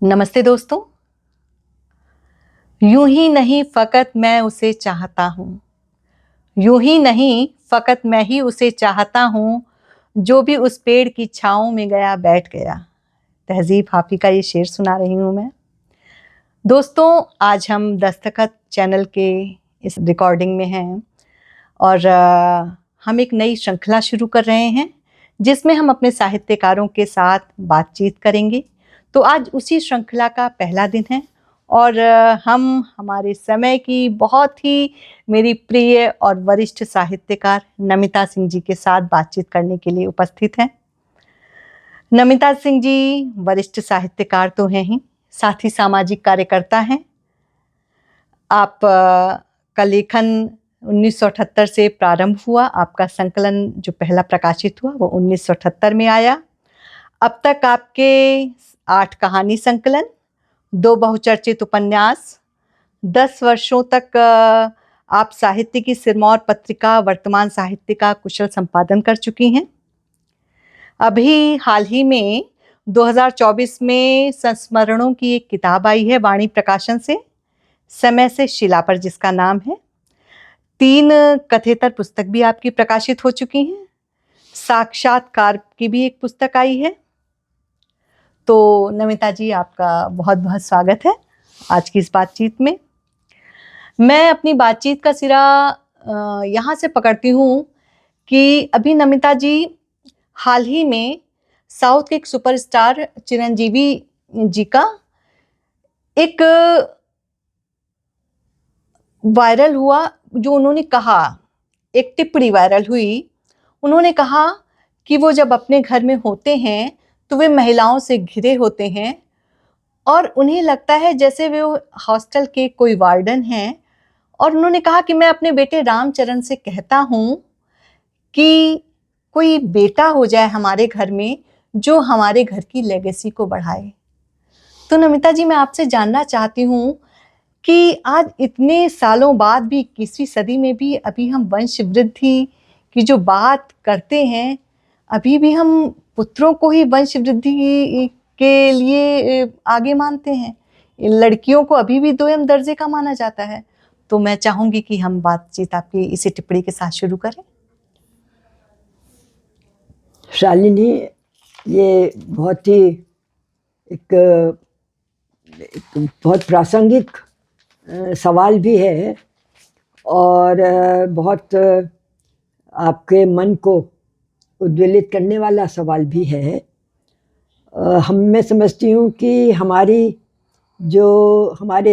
नमस्ते दोस्तों। यूं ही नहीं फकत मैं उसे चाहता हूँ, यूं ही नहीं फकत मैं ही उसे चाहता हूँ, जो भी उस पेड़ की छाँव में गया बैठ गया। तहज़ीब हाफ़ी का ये शेर सुना रही हूँ मैं। दोस्तों, आज हम दस्तखत चैनल के इस रिकॉर्डिंग में हैं और हम एक नई श्रृंखला शुरू कर रहे हैं, जिसमें हम अपने साहित्यकारों के साथ बातचीत करेंगे। तो आज उसी श्रृंखला का पहला दिन है और हम हमारे समय की बहुत ही मेरी प्रिय और वरिष्ठ साहित्यकार नमिता सिंह जी के साथ बातचीत करने के लिए उपस्थित हैं। नमिता सिंह जी वरिष्ठ साहित्यकार तो हैं ही, साथ ही सामाजिक कार्यकर्ता हैं। आप का लेखन 1978 से प्रारंभ हुआ। आपका संकलन जो पहला प्रकाशित हुआ वो 1978 में आया। अब तक आपके 8 कहानी संकलन, 2 बहुचर्चित उपन्यास, 10 वर्षों तक आप साहित्य की सिरमौर पत्रिका वर्तमान साहित्य का कुशल संपादन कर चुकी हैं। अभी हाल ही में 2024 में संस्मरणों की एक किताब आई है वाणी प्रकाशन से, समय से शिला पर, जिसका नाम है। 3 कथेतर पुस्तक भी आपकी प्रकाशित हो चुकी हैं। साक्षात्कार की भी एक पुस्तक आई है। तो नमिता जी, आपका बहुत बहुत स्वागत है आज की इस बातचीत में। मैं अपनी बातचीत का सिरा यहाँ से पकड़ती हूँ कि अभी नमिता जी हाल ही में साउथ के एक सुपरस्टार चिरंजीवी जी का एक वायरल हुआ, जो उन्होंने कहा, एक टिप्पणी वायरल हुई। उन्होंने कहा कि वो जब अपने घर में होते हैं तो वे महिलाओं से घिरे होते हैं और उन्हें लगता है जैसे वे हॉस्टल के कोई वार्डन हैं। और उन्होंने कहा कि मैं अपने बेटे रामचरण से कहता हूँ कि कोई बेटा हो जाए हमारे घर में जो हमारे घर की लेगेसी को बढ़ाए। तो नमिता जी, मैं आपसे जानना चाहती हूँ कि आज इतने सालों बाद भी 21वीं सदी में भी अभी हम वंश वृद्धि की जो बात करते हैं, अभी भी हम पुत्रों को ही वंश वृद्धि के लिए आगे मानते हैं। लड़कियों को अभी भी दोयम दर्जे का माना जाता है। तो मैं चाहूंगी कि हम बातचीत आपकी इसी टिप्पणी के साथ शुरू करें। शालिनी, ये बहुत ही एक बहुत प्रासंगिक सवाल भी है और बहुत आपके मन को उद्वेलित करने वाला सवाल भी है। मैं समझती हूँ कि हमारे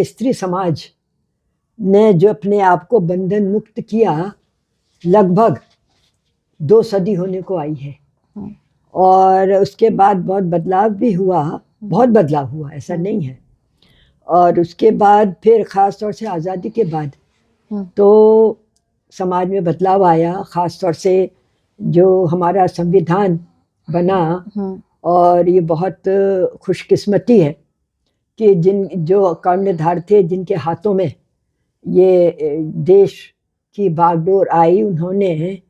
स्त्री समाज ने जो अपने आप को बंधन मुक्त किया, लगभग 2 सदी होने को आई है और उसके बाद बहुत बदलाव भी हुआ, बहुत बदलाव हुआ, ऐसा नहीं है। और उसके बाद फिर ख़ास तौर से आज़ादी के बाद तो समाज में बदलाव आया, ख़ास तौर से जो हमारा संविधान बना। और ये बहुत खुशकिस्मती है कि जो कर्णधार थे, जिनके हाथों में ये देश की बागडोर आई, उन्होंने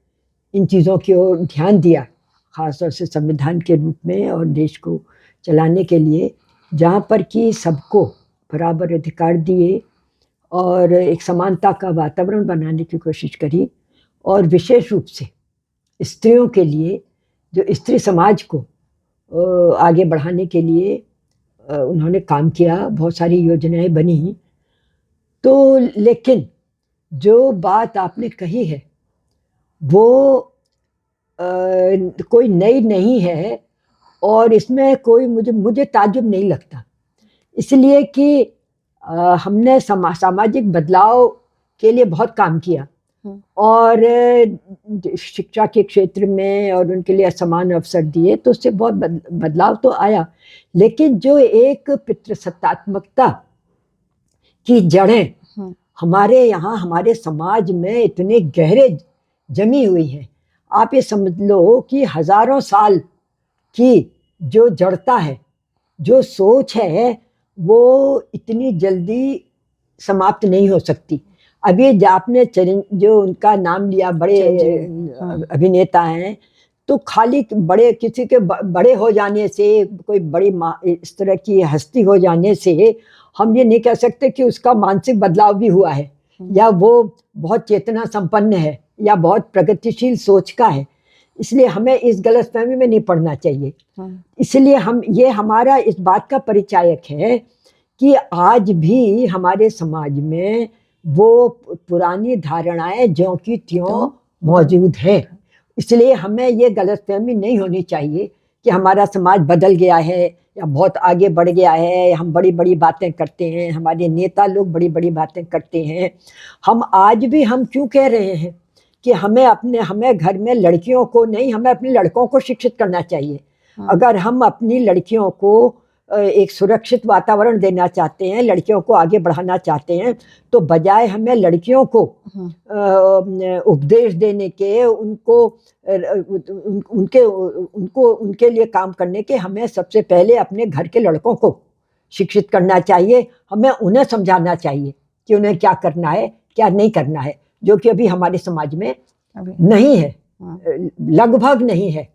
इन चीज़ों की ओर ध्यान दिया, ख़ासतौर से संविधान के रूप में और देश को चलाने के लिए, जहाँ पर कि सबको बराबर अधिकार दिए और एक समानता का वातावरण बनाने की कोशिश करी। और विशेष रूप से स्त्रियों के लिए, जो स्त्री समाज को आगे बढ़ाने के लिए उन्होंने काम किया, बहुत सारी योजनाएं बनी। तो लेकिन जो बात आपने कही है वो कोई नई नहीं है और इसमें कोई मुझे ताज्जुब नहीं लगता, इसलिए कि हमने सामाजिक बदलाव के लिए बहुत काम किया और शिक्षा के क्षेत्र में और उनके लिए समान अवसर दिए, तो उससे बहुत बदलाव तो आया। लेकिन जो एक पितृसत्तात्मकता की जड़ें हमारे यहाँ, हमारे समाज में इतने गहरे जमी हुई हैं, आप ये समझ लो कि हजारों साल की जो जड़ता है, जो सोच है, वो इतनी जल्दी समाप्त नहीं हो सकती। अभी आपने जो उनका नाम लिया, बड़े अभिनेता हैं, तो खाली बड़े किसी के बड़े हो जाने से, कोई बड़ी इस तरह की हस्ती हो जाने से हम ये नहीं कह सकते कि उसका मानसिक बदलाव भी हुआ है, या वो बहुत चेतना संपन्न है, या बहुत प्रगतिशील सोच का है। इसलिए हमें इस गलतफहमी में नहीं पड़ना चाहिए। इसलिए हम ये हमारा इस बात का परिचायक है कि आज भी हमारे समाज में वो पुरानी धारणाएं ज्यों की त्यों मौजूद हैं। इसलिए हमें ये गलतफहमी नहीं होनी चाहिए कि हमारा समाज बदल गया है या बहुत आगे बढ़ गया है, हम बड़ी बड़ी बातें करते हैं, हमारे नेता लोग बड़ी बड़ी बातें करते हैं। हम आज भी हम क्यों कह रहे हैं कि हमें घर में लड़कियों को नहीं, हमें अपने लड़कों को शिक्षित करना चाहिए। अगर हम अपनी लड़कियों को एक सुरक्षित वातावरण देना चाहते हैं, लड़कियों को आगे बढ़ाना चाहते हैं, तो बजाय हमें लड़कियों को उपदेश देने के, उनके लिए काम करने के, हमें सबसे पहले अपने घर के लड़कों को शिक्षित करना चाहिए। हमें उन्हें समझाना चाहिए कि उन्हें क्या करना है, क्या नहीं करना है, जो कि अभी हमारे समाज में नहीं है, लगभग नहीं है।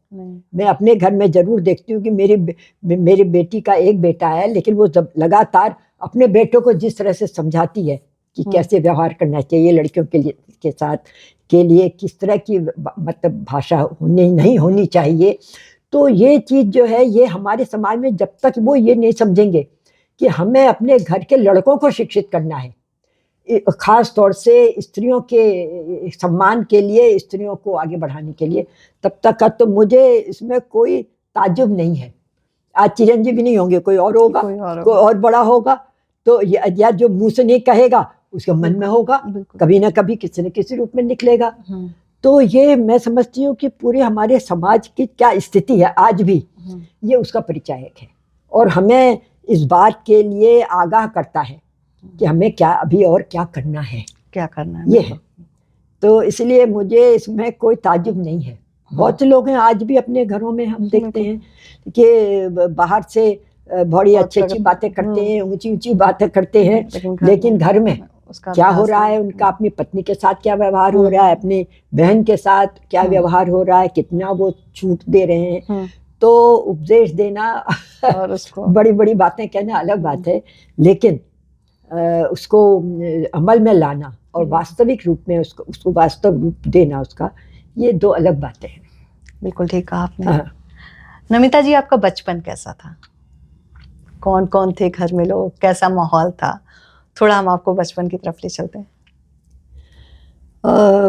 मैं अपने घर में जरूर देखती हूँ कि मेरी बेटी का एक बेटा है, लेकिन वो जब लगातार अपने बेटों को जिस तरह से समझाती है कि कैसे व्यवहार करना चाहिए लड़कियों के साथ, के लिए किस तरह की मतलब भाषा नहीं होनी चाहिए, तो ये चीज़ जो है, ये हमारे समाज में जब तक वो ये नहीं समझेंगे कि हमें अपने घर के लड़कों को शिक्षित करना है, खास तौर से स्त्रियों के सम्मान के लिए, स्त्रियों को आगे बढ़ाने के लिए, तब तक का तो मुझे इसमें कोई ताज्जुब नहीं है। आज चिरंजीवी नहीं होंगे, कोई और होगा, कोई और बड़ा होगा, तो या जो मुंह से नहीं कहेगा उसके मन में होगा, कभी ना कभी किसी न किसी रूप में निकलेगा। तो ये मैं समझती हूँ कि पूरे हमारे समाज की क्या स्थिति है आज भी, ये उसका परिचायक है, और हमें इस बात के लिए आगाह करता है कि हमें क्या अभी और क्या करना है, ये है। तो इसलिए मुझे इसमें कोई ताज्जुब नहीं है। बहुत से लोग हैं आज भी अपने घरों में, हम देखते हैं कि बाहर से बड़ी अच्छी बातें करते हैं, ऊंची ऊंची बातें करते हैं, लेकिन घर में क्या हो रहा है उनका, अपनी पत्नी के साथ क्या व्यवहार हो रहा है, अपनी बहन के साथ क्या व्यवहार हो रहा है, कितना वो छूट दे रहे हैं। तो उपदेश देना और उसको बड़ी बड़ी बातें कहना अलग बात है, लेकिन उसको अमल में लाना और वास्तविक रूप में उसको वास्तव रूप देना उसका, ये दो अलग बातें हैं। बिल्कुल ठीक कहा आपने। नमिता जी, आपका बचपन कैसा था? कौन कौन थे घर में लोग, कैसा माहौल था? थोड़ा हम आपको बचपन की तरफ ले चलते हैं।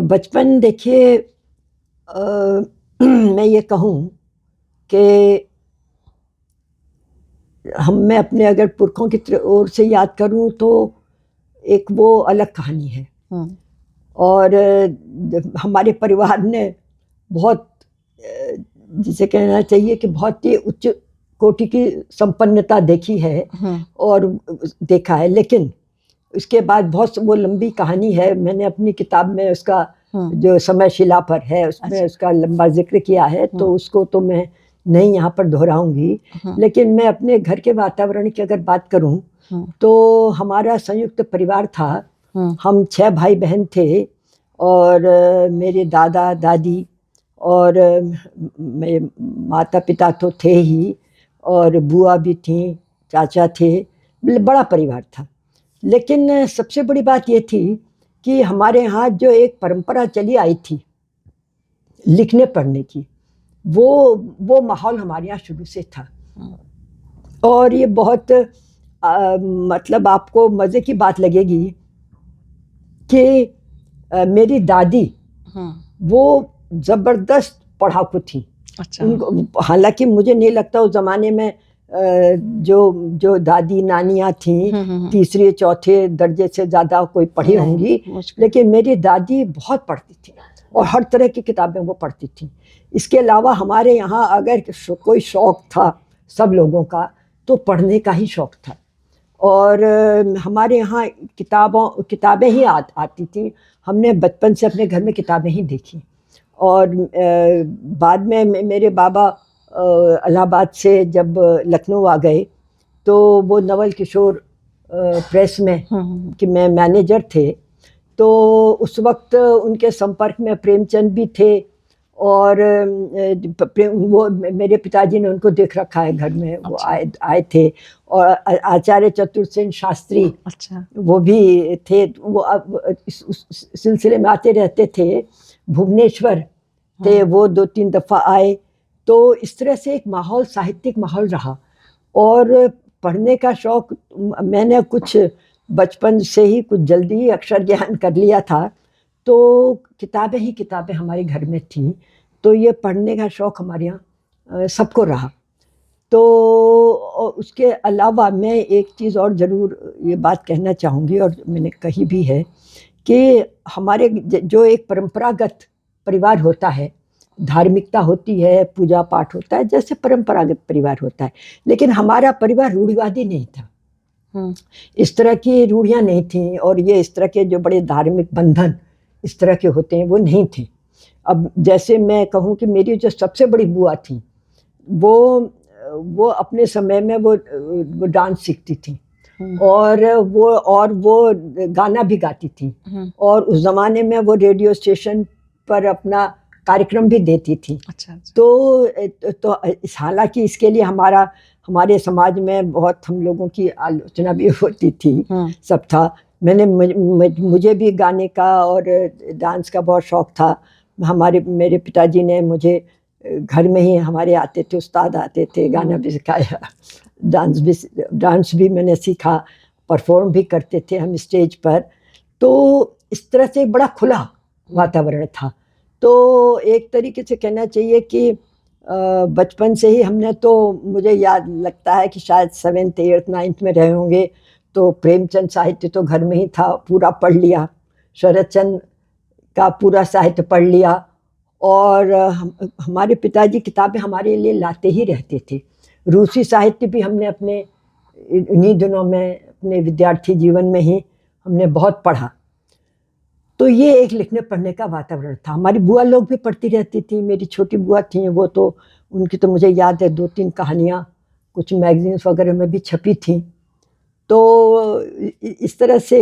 बचपन देखिए, मैं ये कहूँ कि मैं अपने अगर पुरखों की ओर से याद करूं तो एक वो अलग कहानी है। और हमारे परिवार ने बहुत, जिसे कहना चाहिए कि बहुत ही उच्च कोटि की संपन्नता देखी है और देखा है, लेकिन उसके बाद बहुत वो लंबी कहानी है। मैंने अपनी किताब में उसका जो समय शिला पर है उसमें उसका लंबा जिक्र किया है, तो उसको तो मैं नहीं यहाँ पर दोहराऊंगी। लेकिन मैं अपने घर के वातावरण की अगर बात करूं तो हमारा संयुक्त परिवार था। हम 6 भाई बहन थे, और मेरे दादा दादी और मेरे माता पिता तो थे ही, और बुआ भी थी, चाचा थे, बड़ा परिवार था। लेकिन सबसे बड़ी बात ये थी कि हमारे यहाँ जो एक परंपरा चली आई थी लिखने पढ़ने की, वो माहौल हमारे यहाँ शुरू से था। और ये बहुत मतलब आपको मज़े की बात लगेगी कि मेरी दादी वो ज़बरदस्त पढ़ाकू थी। अच्छा। उनको, हालांकि मुझे नहीं लगता उस ज़माने में जो दादी नानियाँ थीं तीसरे चौथे दर्जे से ज़्यादा कोई पढ़ी होंगी, लेकिन मेरी दादी बहुत पढ़ती थी और हर तरह की किताबें वो पढ़ती थी। इसके अलावा हमारे यहाँ अगर कोई शौक़ था सब लोगों का, तो पढ़ने का ही शौक़ था। और हमारे यहाँ किताबें ही आती थी। हमने बचपन से अपने घर में किताबें ही देखी। और बाद में मेरे बाबा इलाहाबाद से जब लखनऊ आ गए, तो वो नवल किशोर प्रेस में कि मैं मैनेजर थे, तो उस वक्त उनके संपर्क में प्रेमचंद भी थे और वो मेरे पिताजी ने उनको देख रखा है घर में, वो अच्छा। आए थे। और आचार्य चतुर्सेन शास्त्री अच्छा। वो भी थे, वो अब उस सिलसिले में आते रहते थे। भुवनेश्वर थे, वो 2-3 दफ़ा आए। तो इस तरह से एक माहौल, साहित्यिक माहौल रहा। और पढ़ने का शौक मैंने कुछ बचपन से ही कुछ जल्दी ही अक्षर ज्ञान कर लिया था, तो किताबें ही किताबें हमारे घर में थीं। तो ये पढ़ने का शौक हमारे यहाँ सबको रहा। तो उसके अलावा मैं एक चीज़ और ज़रूर ये बात कहना चाहूँगी, और मैंने कही भी है, कि हमारे जो एक परंपरागत परिवार होता है, धार्मिकता होती है, पूजा पाठ होता है, जैसे परंपरागत परिवार होता है, लेकिन हमारा परिवार रूढ़िवादी नहीं था। इस तरह की रूढ़ियाँ नहीं थीं, और ये इस तरह के जो बड़े धार्मिक बंधन इस तरह के होते हैं वो नहीं थे। अब जैसे मैं कहूँ कि मेरी जो सबसे बड़ी बुआ थी, वो अपने समय में वो डांस सीखती थी, और वो गाना भी गाती थी, और उस ज़माने में वो रेडियो स्टेशन पर अपना कार्यक्रम भी देती थी। अच्छा, अच्छा। तो हालांकि इसके लिए हमारे समाज में बहुत हम लोगों की आलोचना भी होती थी, सब था। मुझे भी गाने का और डांस का बहुत शौक था। मेरे पिताजी ने मुझे घर में ही, हमारे आते थे उस्ताद आते थे, गाना भी सिखाया, डांस भी मैंने सीखा, परफॉर्म भी करते थे हम स्टेज पर। तो इस तरह से बड़ा खुला वातावरण था। तो एक तरीके से कहना चाहिए कि बचपन से ही हमने, तो मुझे याद लगता है कि शायद 7th 8th 9th में रहे होंगे, तो प्रेमचंद साहित्य तो घर में ही था, पूरा पढ़ लिया। शरद चंद्र का पूरा साहित्य पढ़ लिया। और हमारे पिताजी किताबें हमारे लिए लाते ही रहते थे। रूसी साहित्य भी हमने अपने इन्हीं दिनों में, अपने विद्यार्थी जीवन में ही हमने बहुत पढ़ा। तो ये एक लिखने पढ़ने का वातावरण था। हमारी बुआ लोग भी पढ़ती रहती थी। मेरी छोटी बुआ थी, वो तो, उनकी तो मुझे याद है 2-3 कहानियाँ कुछ मैगजीन्स वगैरह में भी छपी थी। तो इस तरह से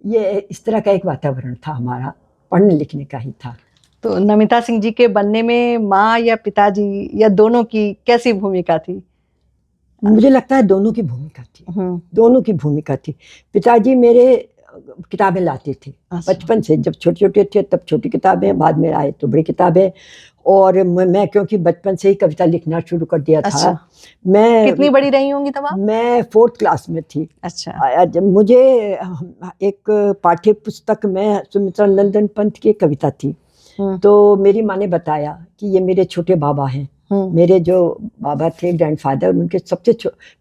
ये इस तरह का एक वातावरण था हमारा, पढ़ने लिखने का ही था। तो नमिता सिंह जी के बनने में माँ या पिताजी या दोनों की कैसी भूमिका थी? मुझे लगता है दोनों की भूमिका थी, दोनों की भूमिका थी। पिताजी मेरे किताबें लाते थे बचपन से, जब छोटे छोटे थे तब छोटी किताबें, बाद में आए तो बड़ी किताबें। और मैं क्योंकि बचपन से ही कविता लिखना शुरू कर दिया था। अच्छा। मैं कितनी बड़ी रही होंगी तब आप? मैं 4th क्लास में थी। अच्छा। मुझे एक पाठ्य पुस्तक में सुमित्रा नंदन पंत की कविता थी, तो मेरी माँ ने बताया कि ये मेरे छोटे बाबा हैं। मेरे जो बाबा थे, ग्रैंडफादर, उनके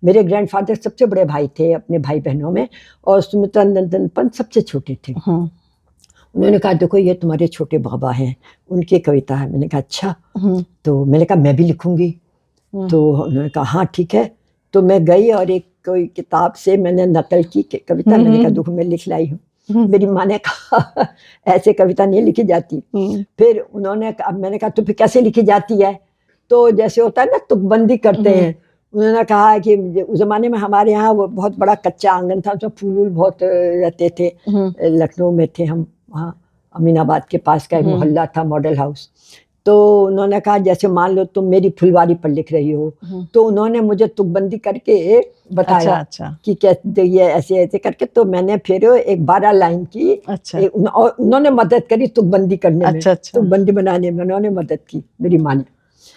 मेरे ग्रैंडफादर सबसे बड़े भाई थे अपने भाई बहनों में, और सुमित्रा नंदन पंत सबसे छोटे थे। उन्होंने कहा देखो ये तुम्हारे छोटे बाबा हैं, उनकी कविता है। मैंने कहा अच्छा। तो मैंने कहा मैं भी लिखूंगी। तो उन्होंने कहा हाँ ठीक है। तो मैं गई और एक कोई किताब से मैंने नकल की कविता। मैंने कहा देखो मैं लिख लाई हूँ। मेरी माँ ने कहा ऐसे कविता नहीं लिखी जाती। फिर मैंने कहा तो फिर कैसे लिखी जाती है? तो जैसे होता है ना, तुकबंदी करते हैं। उन्होंने कहा कि उस जमाने में हमारे यहाँ वो बहुत बड़ा कच्चा आंगन था, उसमें फूल वूल बहुत रहते थे। लखनऊ में थे हम, वहाँ अमीनाबाद के पास का एक मोहल्ला था, मॉडल हाउस। तो उन्होंने कहा जैसे मान लो तुम मेरी फुलवारी पर लिख रही हो, तो उन्होंने मुझे तुकबंदी करके बताया। अच्छा। कि कैसे ये ऐसे ऐसे करके। तो मैंने फिर एक 12 लाइन की। अच्छा। और उन्होंने मदद करी तुकबंदी करने में। अच्छा। तुकबंदी बनाने में उन्होंने मदद की, मेरी माँ ने।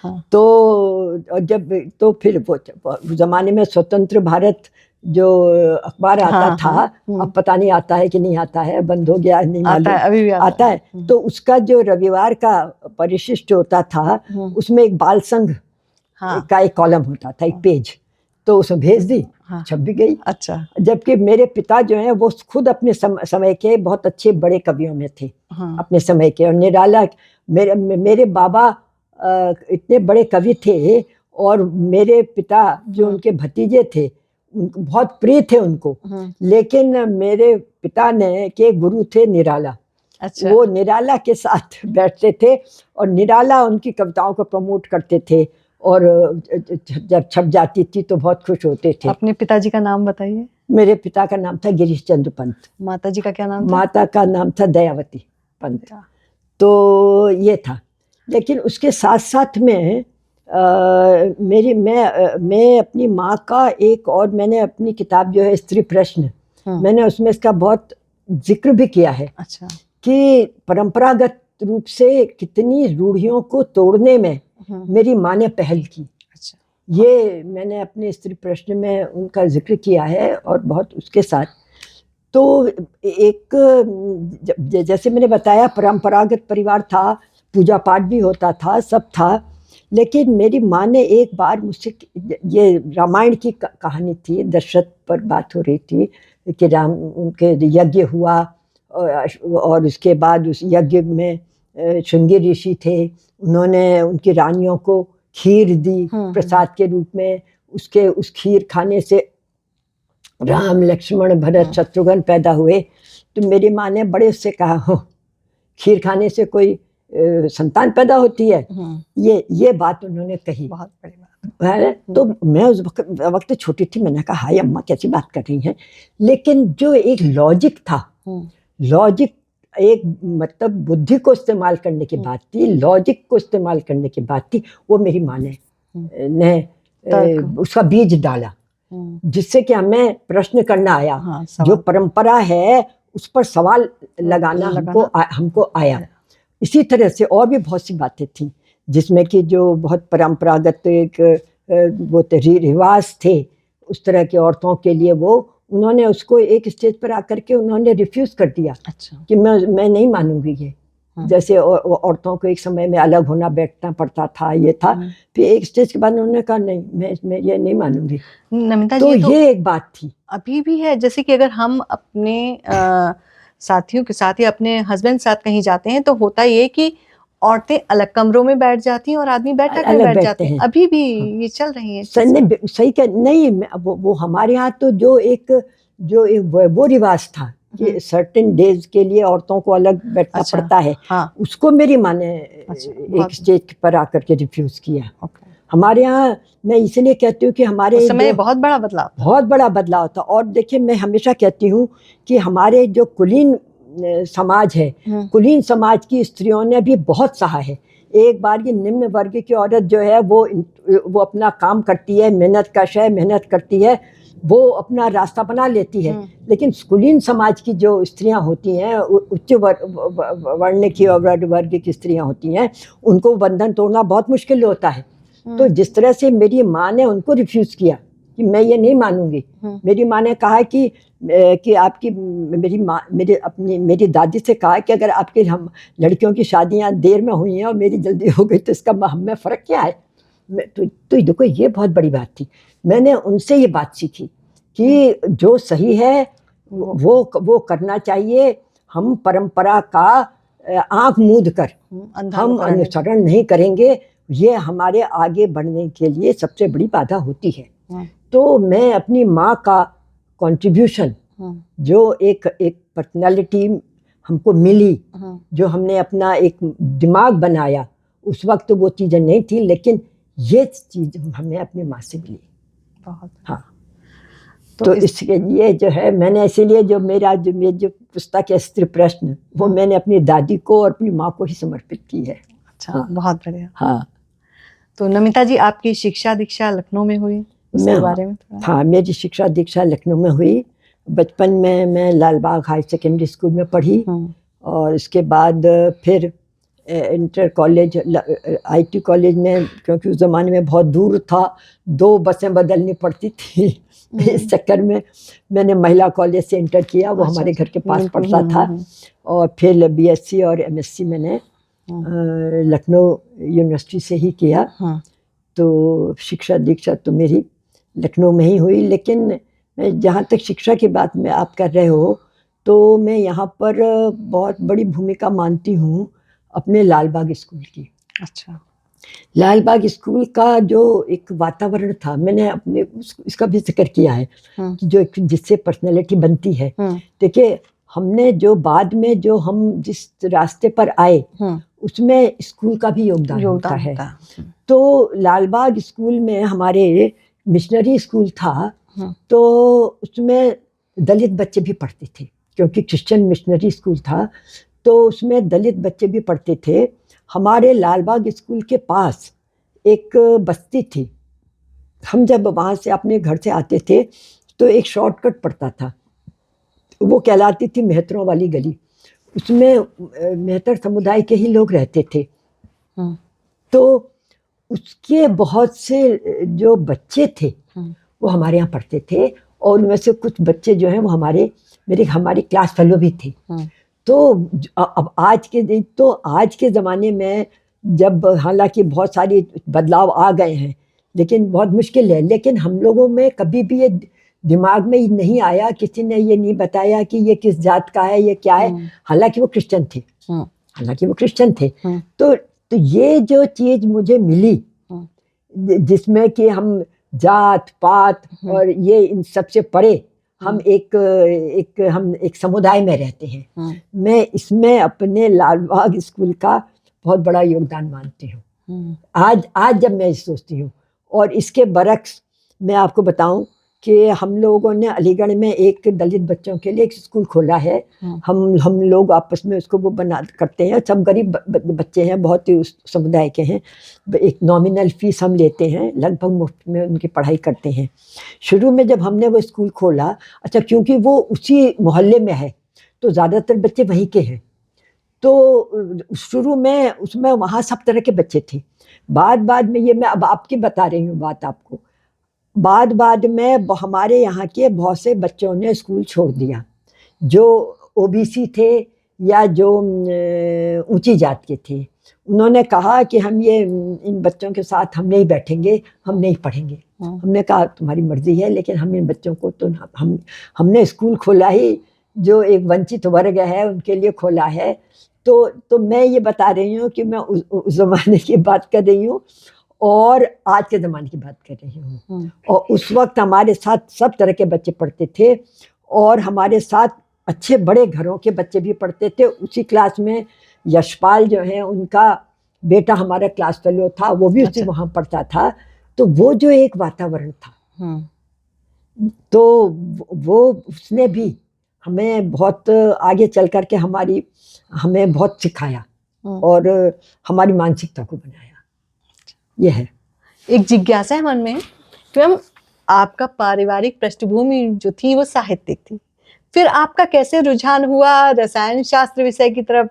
हाँ। तो फिर वो जमाने में स्वतंत्र भारत जो अखबार आता था, अब पता नहीं आता है कि नहीं आता है, बंद हो गया नहीं मालूम। अभी भी आता है। तो उसका जो रविवार का परिशिष्ट होता था, उसमें एक बाल संघ का एक कॉलम होता था, एक पेज। तो उसमें भेज दी, छप भी गई। अच्छा। जबकि मेरे पिता जो हैं वो खुद अपने समय के बहुत अच्छे बड़े कवियों में थे। अपने समय के। और निराला, मेरे बाबा इतने बड़े कवि थे, और मेरे पिता जो उनके भतीजे थे, बहुत प्रिय थे उनको। लेकिन मेरे पिता के गुरु थे निराला। अच्छा। वो निराला के साथ बैठते थे, और निराला उनकी कविताओं को प्रमोट करते थे, और जब छप जाती थी तो बहुत खुश होते थे। अपने पिताजी का नाम बताइए। मेरे पिता का नाम था गिरीश चंद्र पंत। माता जी का क्या नाम था? माता का नाम था दयावती पंत। तो ये था। लेकिन उसके साथ साथ में मैं अपनी माँ का एक और मैंने अपनी किताब जो है स्त्री प्रश्न, मैंने उसमें इसका बहुत जिक्र भी किया है। अच्छा। कि परंपरागत रूप से कितनी रूढ़ियों को तोड़ने में मेरी माँ ने पहल की। अच्छा। ये मैंने अपने स्त्री प्रश्न में उनका जिक्र किया है। और बहुत उसके साथ तो एक जैसे मैंने बताया परंपरागत परिवार था, पूजा पाठ भी होता था, सब था। लेकिन मेरी माँ ने एक बार मुझसे, ये रामायण की कहानी थी, दशरथ पर बात हो रही थी कि राम उनके यज्ञ हुआ और उसके बाद उस यज्ञ में शृंगी ऋषि थे, उन्होंने उनकी रानियों को खीर दी प्रसाद के रूप में। उस खीर खाने से राम लक्ष्मण भरत शत्रुघ्न पैदा हुए। तो मेरी माँ ने बड़े उससे कहा, हो खीर खाने से कोई संतान पैदा होती है? ये बात उन्होंने कही। बहुत बड़ी बात है। तो मैं उस वक्त छोटी थी, मैंने कहा हाय अम्मा कैसी बात कर रही हैं। लेकिन जो एक लॉजिक था, लॉजिक एक मतलब बुद्धि को इस्तेमाल करने की बात थी, लॉजिक को इस्तेमाल करने की बात थी, वो मेरी माँ ने उसका बीज डाला, जिससे कि हमें प्रश्न करना आया। हाँ, जो परंपरा है उस पर सवाल लगाना हमको आया। इसी तरह से और भी बहुत सी बातें थी जिसमें कि जो बहुत परंपरागत एक वो रिवाज थे उस तरह की औरतों के लिए, वो उन्होंने उसको एक स्टेज पर आकर के उन्होंने रिफ्यूज कर दिया। अच्छा। कि मैं नहीं मानूंगी ये। जैसे औरतों को एक समय में अलग होना बैठना पड़ता था, ये था। फिर एक स्टेज के बाद उन्होंने कहा नहीं, मैं ये नहीं मानूंगी। नमिता तो जी, ये एक बात थी। अभी भी है, जैसे कि अगर हम अपने साथियों के साथ या अपने हस्बैंड के साथ कहीं जाते हैं तो होता ये कि औरतें अलग कमरों में बैठ जाती हैं और आदमी बैठक में बैठ जाते हैं। अभी भी ये चल रही है। सही क्या नहीं, वो हमारे यहाँ तो जो एक वो रिवाज था कि सर्टेन डेज के लिए औरतों को अलग बैठना पड़ता है। हाँ। उसको मेरी माँ ने एक स्टेज पर आकर के रिफ्यूज किया। हमारे यहाँ, मैं इसलिए कहती हूँ कि हमारे समय बहुत बड़ा बदलाव था। और देखिए मैं हमेशा कहती हूँ कि हमारे जो कुलीन समाज है, कुलीन समाज की स्त्रियों ने भी बहुत सहा है। एक बार ये निम्न वर्ग की औरत जो है वो अपना काम करती है, मेहनत कश है, मेहनत करती है, वो अपना रास्ता बना लेती है। लेकिन कुलीन समाज की जो स्त्रियां होती हैं, उच्च वर्ण की और वर्ग की स्त्रियां होती हैं, उनको बंधन तोड़ना बहुत मुश्किल होता है। तो जिस तरह से मेरी माँ ने उनको रिफ्यूज किया कि मैं ये नहीं मानूंगी। मेरी माँ ने कहा कि आपकी मेरी दादी से कहा कि अगर आपके हम लड़कियों की शादियां देर में हुई हैं और मेरी जल्दी हो गई तो इसका हम में फ़र्क क्या है। तो देखो ये बहुत बड़ी बात थी। मैंने उनसे ये बात सीखी कि जो सही है वो करना चाहिए। हम परंपरा का आंख मूंद कर हम अनुसरण नहीं करेंगे, ये हमारे आगे बढ़ने के लिए सबसे बड़ी बाधा होती है। तो मैं अपनी माँ का कंट्रीब्यूशन, जो एक पर्सनालिटी हमको मिली, जो हमने अपना एक दिमाग बनाया, उस वक्त तो वो चीज़ें नहीं थी, लेकिन ये चीज़ हमें अपनी माँ से मिली। बहुत। हाँ। तो इसके लिए जो है मैंने इसीलिए जो पुस्तक है स्त्री प्रश्न, वो मैंने अपनी दादी को और अपनी माँ को ही समर्पित की है। अच्छा। हाँ। बहुत बढ़िया। हाँ। तो नमिता जी, आपकी शिक्षा दीक्षा लखनऊ में हुई, उसके बारे में थोड़ा? हाँ, मेरी शिक्षा दीक्षा लखनऊ में हुई। बचपन में मैं लालबाग हाई सेकेंडरी स्कूल में पढ़ी और उसके बाद फिर इंटर कॉलेज IT कॉलेज में, क्योंकि उस ज़माने में बहुत दूर था, 2 बसें बदलनी पड़ती थी। इस चक्कर में मैंने महिला कॉलेज से इंटर किया, वो हमारे घर के पास पड़ता था। और फिर BSc और MSc मैंने लखनऊ यूनिवर्सिटी से ही किया। तो शिक्षा दीक्षा तो मेरी लखनऊ में ही हुई। लेकिन मैं जहाँ तक शिक्षा की बात में आप कर रहे हो, तो मैं यहाँ पर बहुत बड़ी भूमिका मानती हूँ अपने लालबाग स्कूल की। अच्छा। लालबाग स्कूल का जो एक वातावरण था, मैंने अपने इसका भी जिक्र किया है कि जो जिससे पर्सनैलिटी बनती है। देखिए हमने जो बाद में जो हम जिस रास्ते पर आए, उसमें स्कूल का भी योगदान होता है। तो लालबाग स्कूल में हमारे मिशनरी स्कूल था, तो उसमें दलित बच्चे भी पढ़ते थे, क्योंकि क्रिश्चियन मिशनरी स्कूल था, तो उसमें दलित बच्चे भी पढ़ते थे। हमारे लालबाग स्कूल के पास एक बस्ती थी। हम जब वहाँ से अपने घर से आते थे तो एक शॉर्टकट पड़ता था, वो कहलाती थी मेहतरों वाली गली। उसमें मेहतर समुदाय के ही लोग रहते थे। तो उसके बहुत से जो बच्चे थे वो हमारे यहाँ पढ़ते थे, और उनमें से कुछ बच्चे जो हैं वो हमारी क्लास फेलो भी थे। तो अब आज के ज़माने में जब हालांकि बहुत सारी बदलाव आ गए हैं, लेकिन बहुत मुश्किल है। लेकिन हम लोगों में कभी भी ये दिमाग में नहीं आया, किसी ने ये नहीं बताया कि ये किस जात का है, ये क्या है। हालांकि वो क्रिश्चियन थे। तो ये जो चीज मुझे मिली, जिसमें कि हम जात पात और ये इन सबसे परे हम एक समुदाय में रहते हैं, मैं इसमें अपने लालबाग स्कूल का बहुत बड़ा योगदान मानती हूँ। आज जब मैं सोचती हूँ, और इसके बरक्स मैं आपको बताऊं कि हम लोगों ने अलीगढ़ में एक दलित बच्चों के लिए एक स्कूल खोला है। हम लोग आपस में उसको वो बना करते हैं। सब गरीब बच्चे हैं, बहुत ही उस समुदाय के हैं। एक नॉमिनल फीस हम लेते हैं, लगभग मुफ्त में उनकी पढ़ाई करते हैं। शुरू में जब हमने वो स्कूल खोला, अच्छा क्योंकि वो उसी मोहल्ले में है तो ज़्यादातर बच्चे वहीं के हैं, तो शुरू में उसमें वहाँ सब तरह के बच्चे थे। बाद में, ये मैं अब आपकी बता रही हूँ बात आपको, बाद में हमारे यहाँ के बहुत से बच्चों ने स्कूल छोड़ दिया, जो ओबीसी थे या जो ऊंची जात के थे। उन्होंने कहा कि हम ये इन बच्चों के साथ हम नहीं बैठेंगे, हम नहीं पढ़ेंगे। हमने कहा तुम्हारी मर्जी है, लेकिन हम इन बच्चों को तो हमने स्कूल खोला ही जो एक वंचित वर्ग है उनके लिए खोला है। तो मैं ये बता रही हूँ कि मैं उस ज़माने की बात कर रही हूँ और आज के ज़माने की बात कर रही हूँ। और उस वक्त हमारे साथ सब तरह के बच्चे पढ़ते थे, और हमारे साथ अच्छे बड़े घरों के बच्चे भी पढ़ते थे। उसी क्लास में यशपाल जो है, उनका बेटा हमारा क्लास फेलो था, वो भी उसी वहाँ पढ़ता था। तो वो जो एक वातावरण था, तो वो उसने भी हमें बहुत आगे चल करके हमें बहुत सिखाया और हमारी मानसिकता को बनाया। ये है। एक जिज्ञासा है मन में कि मैम, आपका पारिवारिक पृष्ठभूमि जो थी वो साहित्यिक थी, फिर आपका कैसे रुझान हुआ रसायन शास्त्र विषय की तरफ?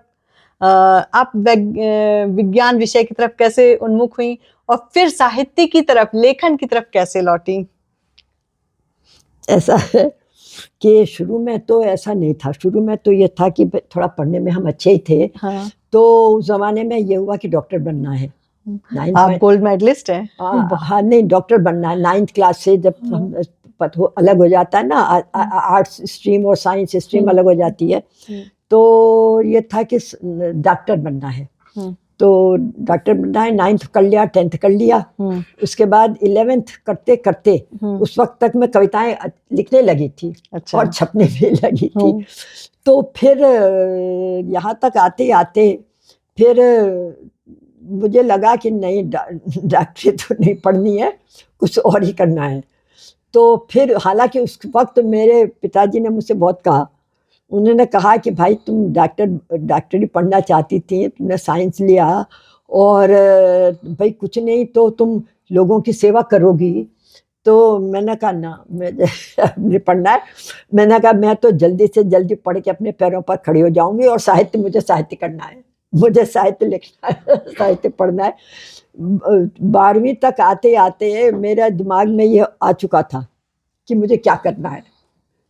आप विज्ञान विषय की तरफ कैसे उन्मुख हुई, और फिर साहित्य की तरफ, लेखन की तरफ कैसे लौटी? ऐसा है कि शुरू में तो ऐसा नहीं था। शुरू में तो ये था कि थोड़ा पढ़ने में हम अच्छे ही थे। तो उस जमाने में ये हुआ कि डॉक्टर बनना है। आप गोल्ड मेडलिस्ट हैं। हाँ, नहीं, डॉक्टर बनना है। 9th क्लास से जब हम अलग हो जाता है ना, आर्ट्स स्ट्रीम और साइंस स्ट्रीम अलग हो जाती है, तो ये था कि डॉक्टर बनना है। तो डॉक्टर बनना है, 9th कर लिया, 10th कर लिया। उसके बाद 11th करते करते उस वक्त तक मैं कविताएं लिखने लगी थी। अच्छा। और छपने भी लगी थी। तो फिर यहाँ तक आते आते फिर मुझे लगा कि नहीं, डॉक्टरी तो नहीं पढ़नी है, कुछ और ही करना है। तो फिर हालांकि उस वक्त मेरे पिताजी ने मुझसे बहुत कहा। उन्होंने कहा कि भाई तुम डॉक्टरी पढ़ना चाहती थी, तुमने साइंस लिया, और भाई कुछ नहीं तो तुम लोगों की सेवा करोगी। तो मैंने कहा ना, मुझे पढ़ना है। मैंने कहा मैं तो जल्दी से जल्दी पढ़ के अपने पैरों पर खड़ी हो जाऊंगी, और मुझे साहित्य करना है, मुझे साहित्य लिखना है, साहित्य पढ़ना है। 12वीं तक आते आते मेरे दिमाग में ये आ चुका था कि मुझे क्या करना है।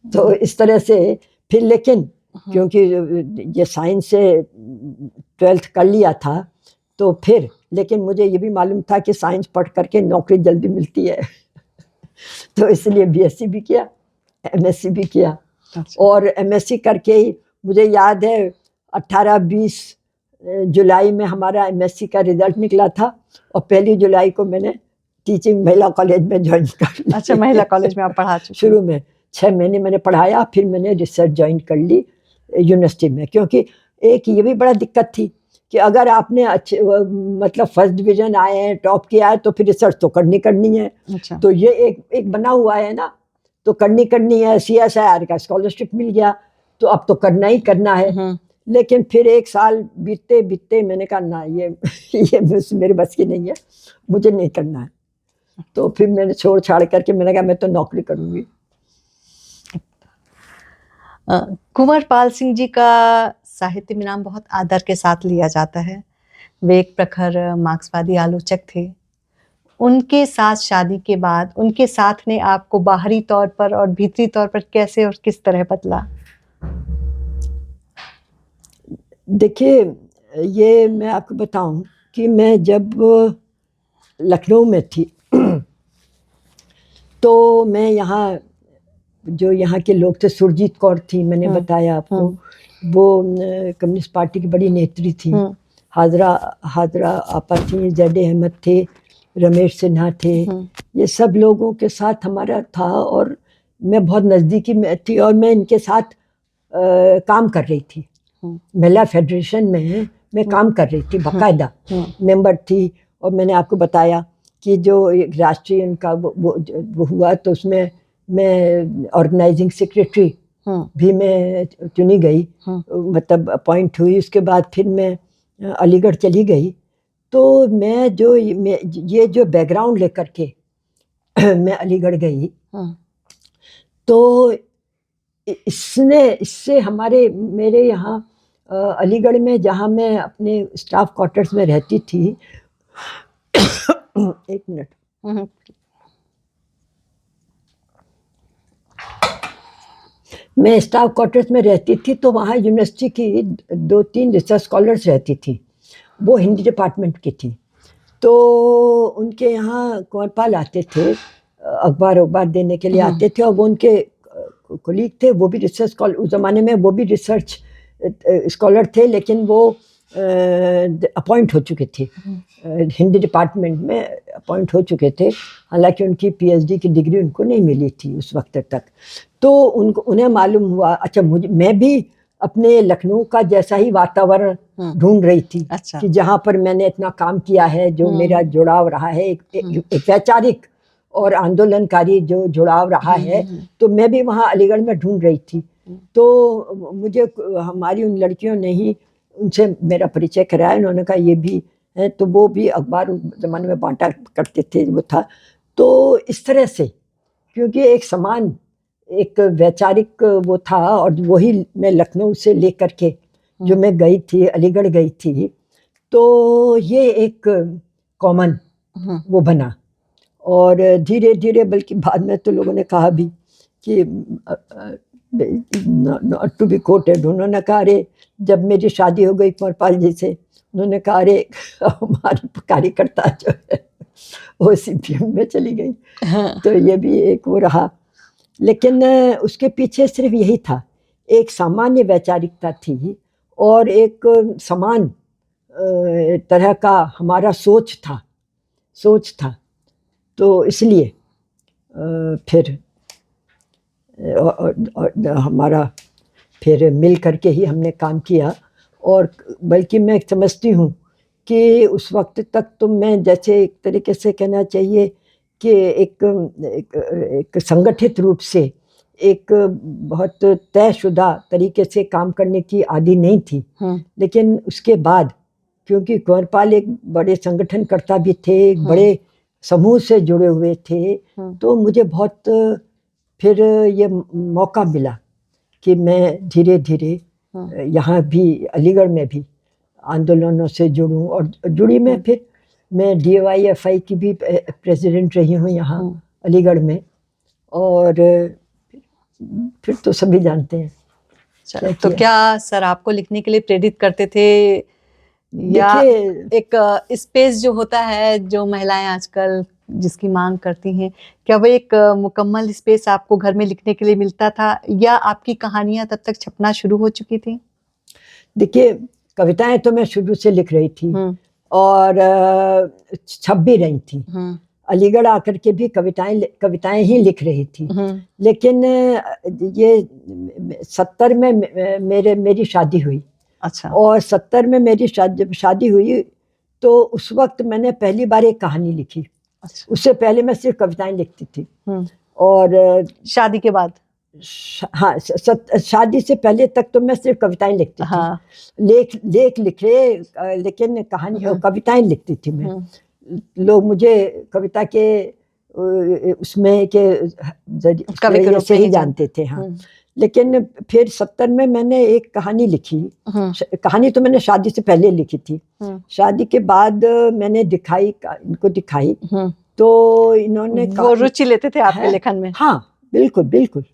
तो इस तरह से फिर, लेकिन क्योंकि ये साइंस से 12th कर लिया था, तो फिर लेकिन मुझे ये भी मालूम था कि साइंस पढ़ करके नौकरी जल्दी मिलती है। तो इसलिए बीएससी भी किया, एमएससी भी किया। अच्छा। और एमएससी करके ही मुझे याद है 18-20 जुलाई में हमारा एमएससी का रिजल्ट निकला था, और 1 जुलाई को मैंने टीचिंग महिला कॉलेज में ज्वाइन कर लिया। अच्छा, महिला कॉलेज में आप पढ़ा चुके? शुरू में 6 महीने मैंने पढ़ाया, फिर मैंने रिसर्च ज्वाइन कर ली यूनिवर्सिटी में। क्योंकि एक ये भी बड़ा दिक्कत थी कि अगर आपने अच्छे मतलब फर्स्ट डिवीजन आए हैं, टॉप किया है, तो फिर रिसर्च तो करनी है। अच्छा। तो ये एक बना हुआ है ना, तो करनी है। CSIR का स्कॉलरशिप मिल गया, तो अब तो करना ही करना है। लेकिन फिर 1 साल बीतते बीतते मैंने कहा ना, ये मेरे बस की नहीं है, मुझे नहीं करना है। तो फिर मैंने छोड़ छाड़ करके मैंने कहा मैं तो नौकरी करूँगी। कुंवर पाल सिंह जी का साहित्य में नाम बहुत आदर के साथ लिया जाता है। वे एक प्रखर मार्क्सवादी आलोचक थे। उनके साथ शादी के बाद उनके साथ ने आपको बाहरी तौर पर और भीतरी तौर पर कैसे और किस तरह बदला? देखिए, ये मैं आपको बताऊं कि मैं जब लखनऊ में थी तो मैं यहाँ, जो यहाँ के लोग थे, सुरजीत कौर थी, मैंने बताया आपको, वो कम्युनिस्ट पार्टी की बड़ी नेत्री थी। हाजरा आपा थी, जैदे अहमद थे, रमेश सिन्हा थे, ये सब लोगों के साथ हमारा था और मैं बहुत नज़दीकी में थी और मैं इनके साथ काम कर रही थी। महिला फेडरेशन में मैं काम कर रही थी, बाकायदा मेंबर थी। और मैंने आपको बताया कि जो राष्ट्रीय उनका वो हुआ तो उसमें मैं ऑर्गेनाइजिंग सेक्रेटरी भी मैं चुनी गई, मतलब अपॉइंट हुई। उसके बाद फिर मैं अलीगढ़ चली गई। तो मैं ये जो बैकग्राउंड लेकर के मैं अलीगढ़ गई, तो इससे मेरे यहाँ अलीगढ़ में जहाँ मैं अपने स्टाफ क्वार्टर्स में रहती थी, एक मिनट, मैं स्टाफ क्वार्टर्स में रहती थी तो वहाँ यूनिवर्सिटी की 2-3 रिसर्च स्कॉलर्स रहती थी, वो हिंदी डिपार्टमेंट की थी। तो उनके यहाँ कुंवर आते थे, अखबार देने के लिए आते थे, और वो उनके कोलीग थे, वो भी रिसर्च स्कॉलर, उस ज़माने में वो भी रिसर्च स्कॉलर थे, लेकिन वो अपॉइंट हो चुके थे, हिंदी डिपार्टमेंट में अपॉइंट हो चुके थे। हालांकि उनकी पीएचडी की डिग्री उनको नहीं मिली थी उस वक्त तक। तो उन्हें मालूम हुआ, अच्छा मैं भी अपने लखनऊ का जैसा ही वातावरण ढूंढ रही थी। अच्छा। कि जहाँ पर मैंने इतना काम किया है, जो मेरा जुड़ाव रहा है, एक वैचारिक और आंदोलनकारी जो जुड़ाव रहा है, तो मैं भी वहाँ अलीगढ़ में ढूंढ रही थी। तो मुझे हमारी उन लड़कियों ने ही उनसे मेरा परिचय कराया। उन्होंने कहा ये भी है, तो वो भी अखबार ज़माने में बांटा करते थे, वो था। तो इस तरह से, क्योंकि एक समान एक वैचारिक वो था, और वही मैं लखनऊ से लेकर के जो मैं गई थी, अलीगढ़ गई थी, तो ये एक कॉमन वो बना। और धीरे धीरे, बल्कि बाद में तो लोगों ने कहा भी कि नॉट टू बी कोटेड, उन्होंने कहा अरे जब मेरी शादी हो गई कुंवर जी से, उन्होंने कहा अरे हमारी कार्यकर्ता जो है वो सीपीएम में चली गई। तो ये भी एक वो रहा। लेकिन उसके पीछे सिर्फ यही था, एक सामान्य वैचारिकता थी और एक समान तरह का हमारा सोच था। तो इसलिए फिर हमारा फिर मिल करके ही हमने काम किया। और बल्कि मैं समझती हूँ कि उस वक्त तक तो मैं, जैसे एक तरीके से कहना चाहिए कि एक संगठित रूप से एक बहुत तयशुदा तरीके से काम करने की आदी नहीं थी। लेकिन उसके बाद, क्योंकि कुंवर एक बड़े संगठनकर्ता भी थे, एक बड़े समूह से जुड़े हुए थे, तो मुझे बहुत फिर ये मौका मिला कि मैं धीरे धीरे यहाँ भी अलीगढ़ में भी आंदोलनों से जुड़ूं। और जुड़ी मैं, फिर मैं DYFI की भी प्रेसिडेंट रही हूँ यहाँ अलीगढ़ में। और फिर तो सभी जानते हैं। तो क्या सर आपको लिखने के लिए प्रेरित करते थे, या एक स्पेस जो होता है जो महिलाएं आजकल जिसकी मांग करती हैं, क्या वो एक मुकम्मल स्पेस आपको घर में लिखने के लिए मिलता था, या आपकी कहानियां तब तक छपना शुरू हो चुकी थी? देखिए, कविताएं तो मैं शुरू से लिख रही थी और छप भी रही थी। अलीगढ़ आकर के भी कविताएं ही लिख रही थी। लेकिन ये 70 में मेरी शादी हुई। अच्छा। और 70 में मेरी शादी हुई, तो उस वक्त मैंने पहली बार एक कहानी लिखी। अच्छा। उससे पहले मैं सिर्फ कविताएं लिखती थी। और शादी के बाद? हाँ, शादी से पहले तक तो मैं सिर्फ कविताएं लिखती थी। हाँ। लेख लिखे, लेकिन कहानी कविताएं लिखती थी मैं। लोग मुझे कविता के उसमें के जरिए से ही जानते थे। हाँ, लेकिन फिर 70 में मैंने एक कहानी लिखी। कहानी तो मैंने शादी से पहले लिखी थी। शादी के बाद मैंने इनको दिखाई तो इन्होंने वो रुचि लेते थे आपके लेखन में? हाँ, बिल्कुल बिल्कुल।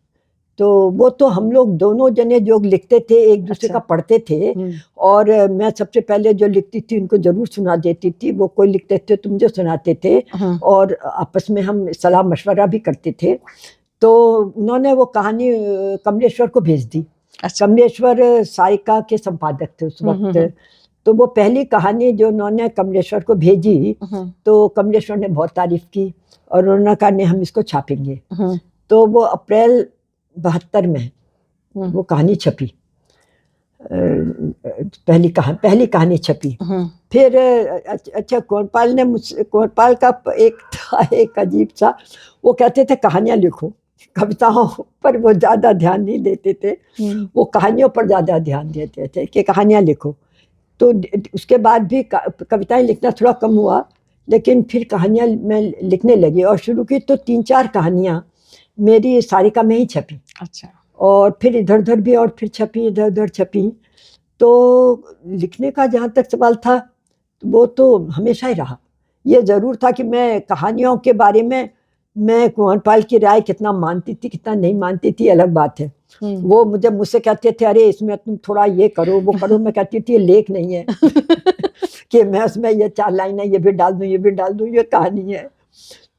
तो वो तो हम लोग दोनों जने जो लिखते थे एक दूसरे का पढ़ते थे, और मैं सबसे पहले जो लिखती थी उनको जरूर सुना देती थी। वो कोई लिखते थे तो मुझे सुनाते थे, और आपस में हम सलाह मशवरा भी करते थे। तो उन्होंने वो कहानी कमलेश्वर को भेज दी। कमलेश्वर सारिका के संपादक थे उस वक्त। तो वो पहली कहानी जो उन्होंने कमलेश्वर को भेजी तो कमलेश्वर ने बहुत तारीफ की, और उन्होंने कहा नहीं, हम इसको छापेंगे। तो वो अप्रैल 72 में वो कहानी छपी। पहली कहानी छपी। फिर अच्छा, कोरपाल का एक अजीब सा, वो कहते थे कहानियां लिखो, कविताओं पर वो ज्यादा ध्यान नहीं देते थे। वो कहानियों पर ज्यादा ध्यान देते थे कि कहानियां लिखो। तो उसके बाद भी कविताएं लिखना थोड़ा कम हुआ, लेकिन फिर कहानियां मैं लिखने लगी, और शुरू की तो 3-4 कहानियां मेरी सारिका में ही छपी। अच्छा। और फिर इधर उधर भी, और फिर छपी, इधर उधर छपी। तो लिखने का जहाँ तक सवाल था, वो तो हमेशा ही रहा। ये जरूर था कि मैं कहानियों के बारे में मैं कुंवरपाल की राय कितना मानती थी कितना नहीं मानती थी अलग बात है। वो मुझसे कहते थे अरे इसमें तुम थोड़ा ये करो वो करो। मैं कहती थी ये लेख नहीं है कि मैं उसमें ये 4 लाइन है ये भी डाल दूं ये भी डाल दूं, ये कहानी है।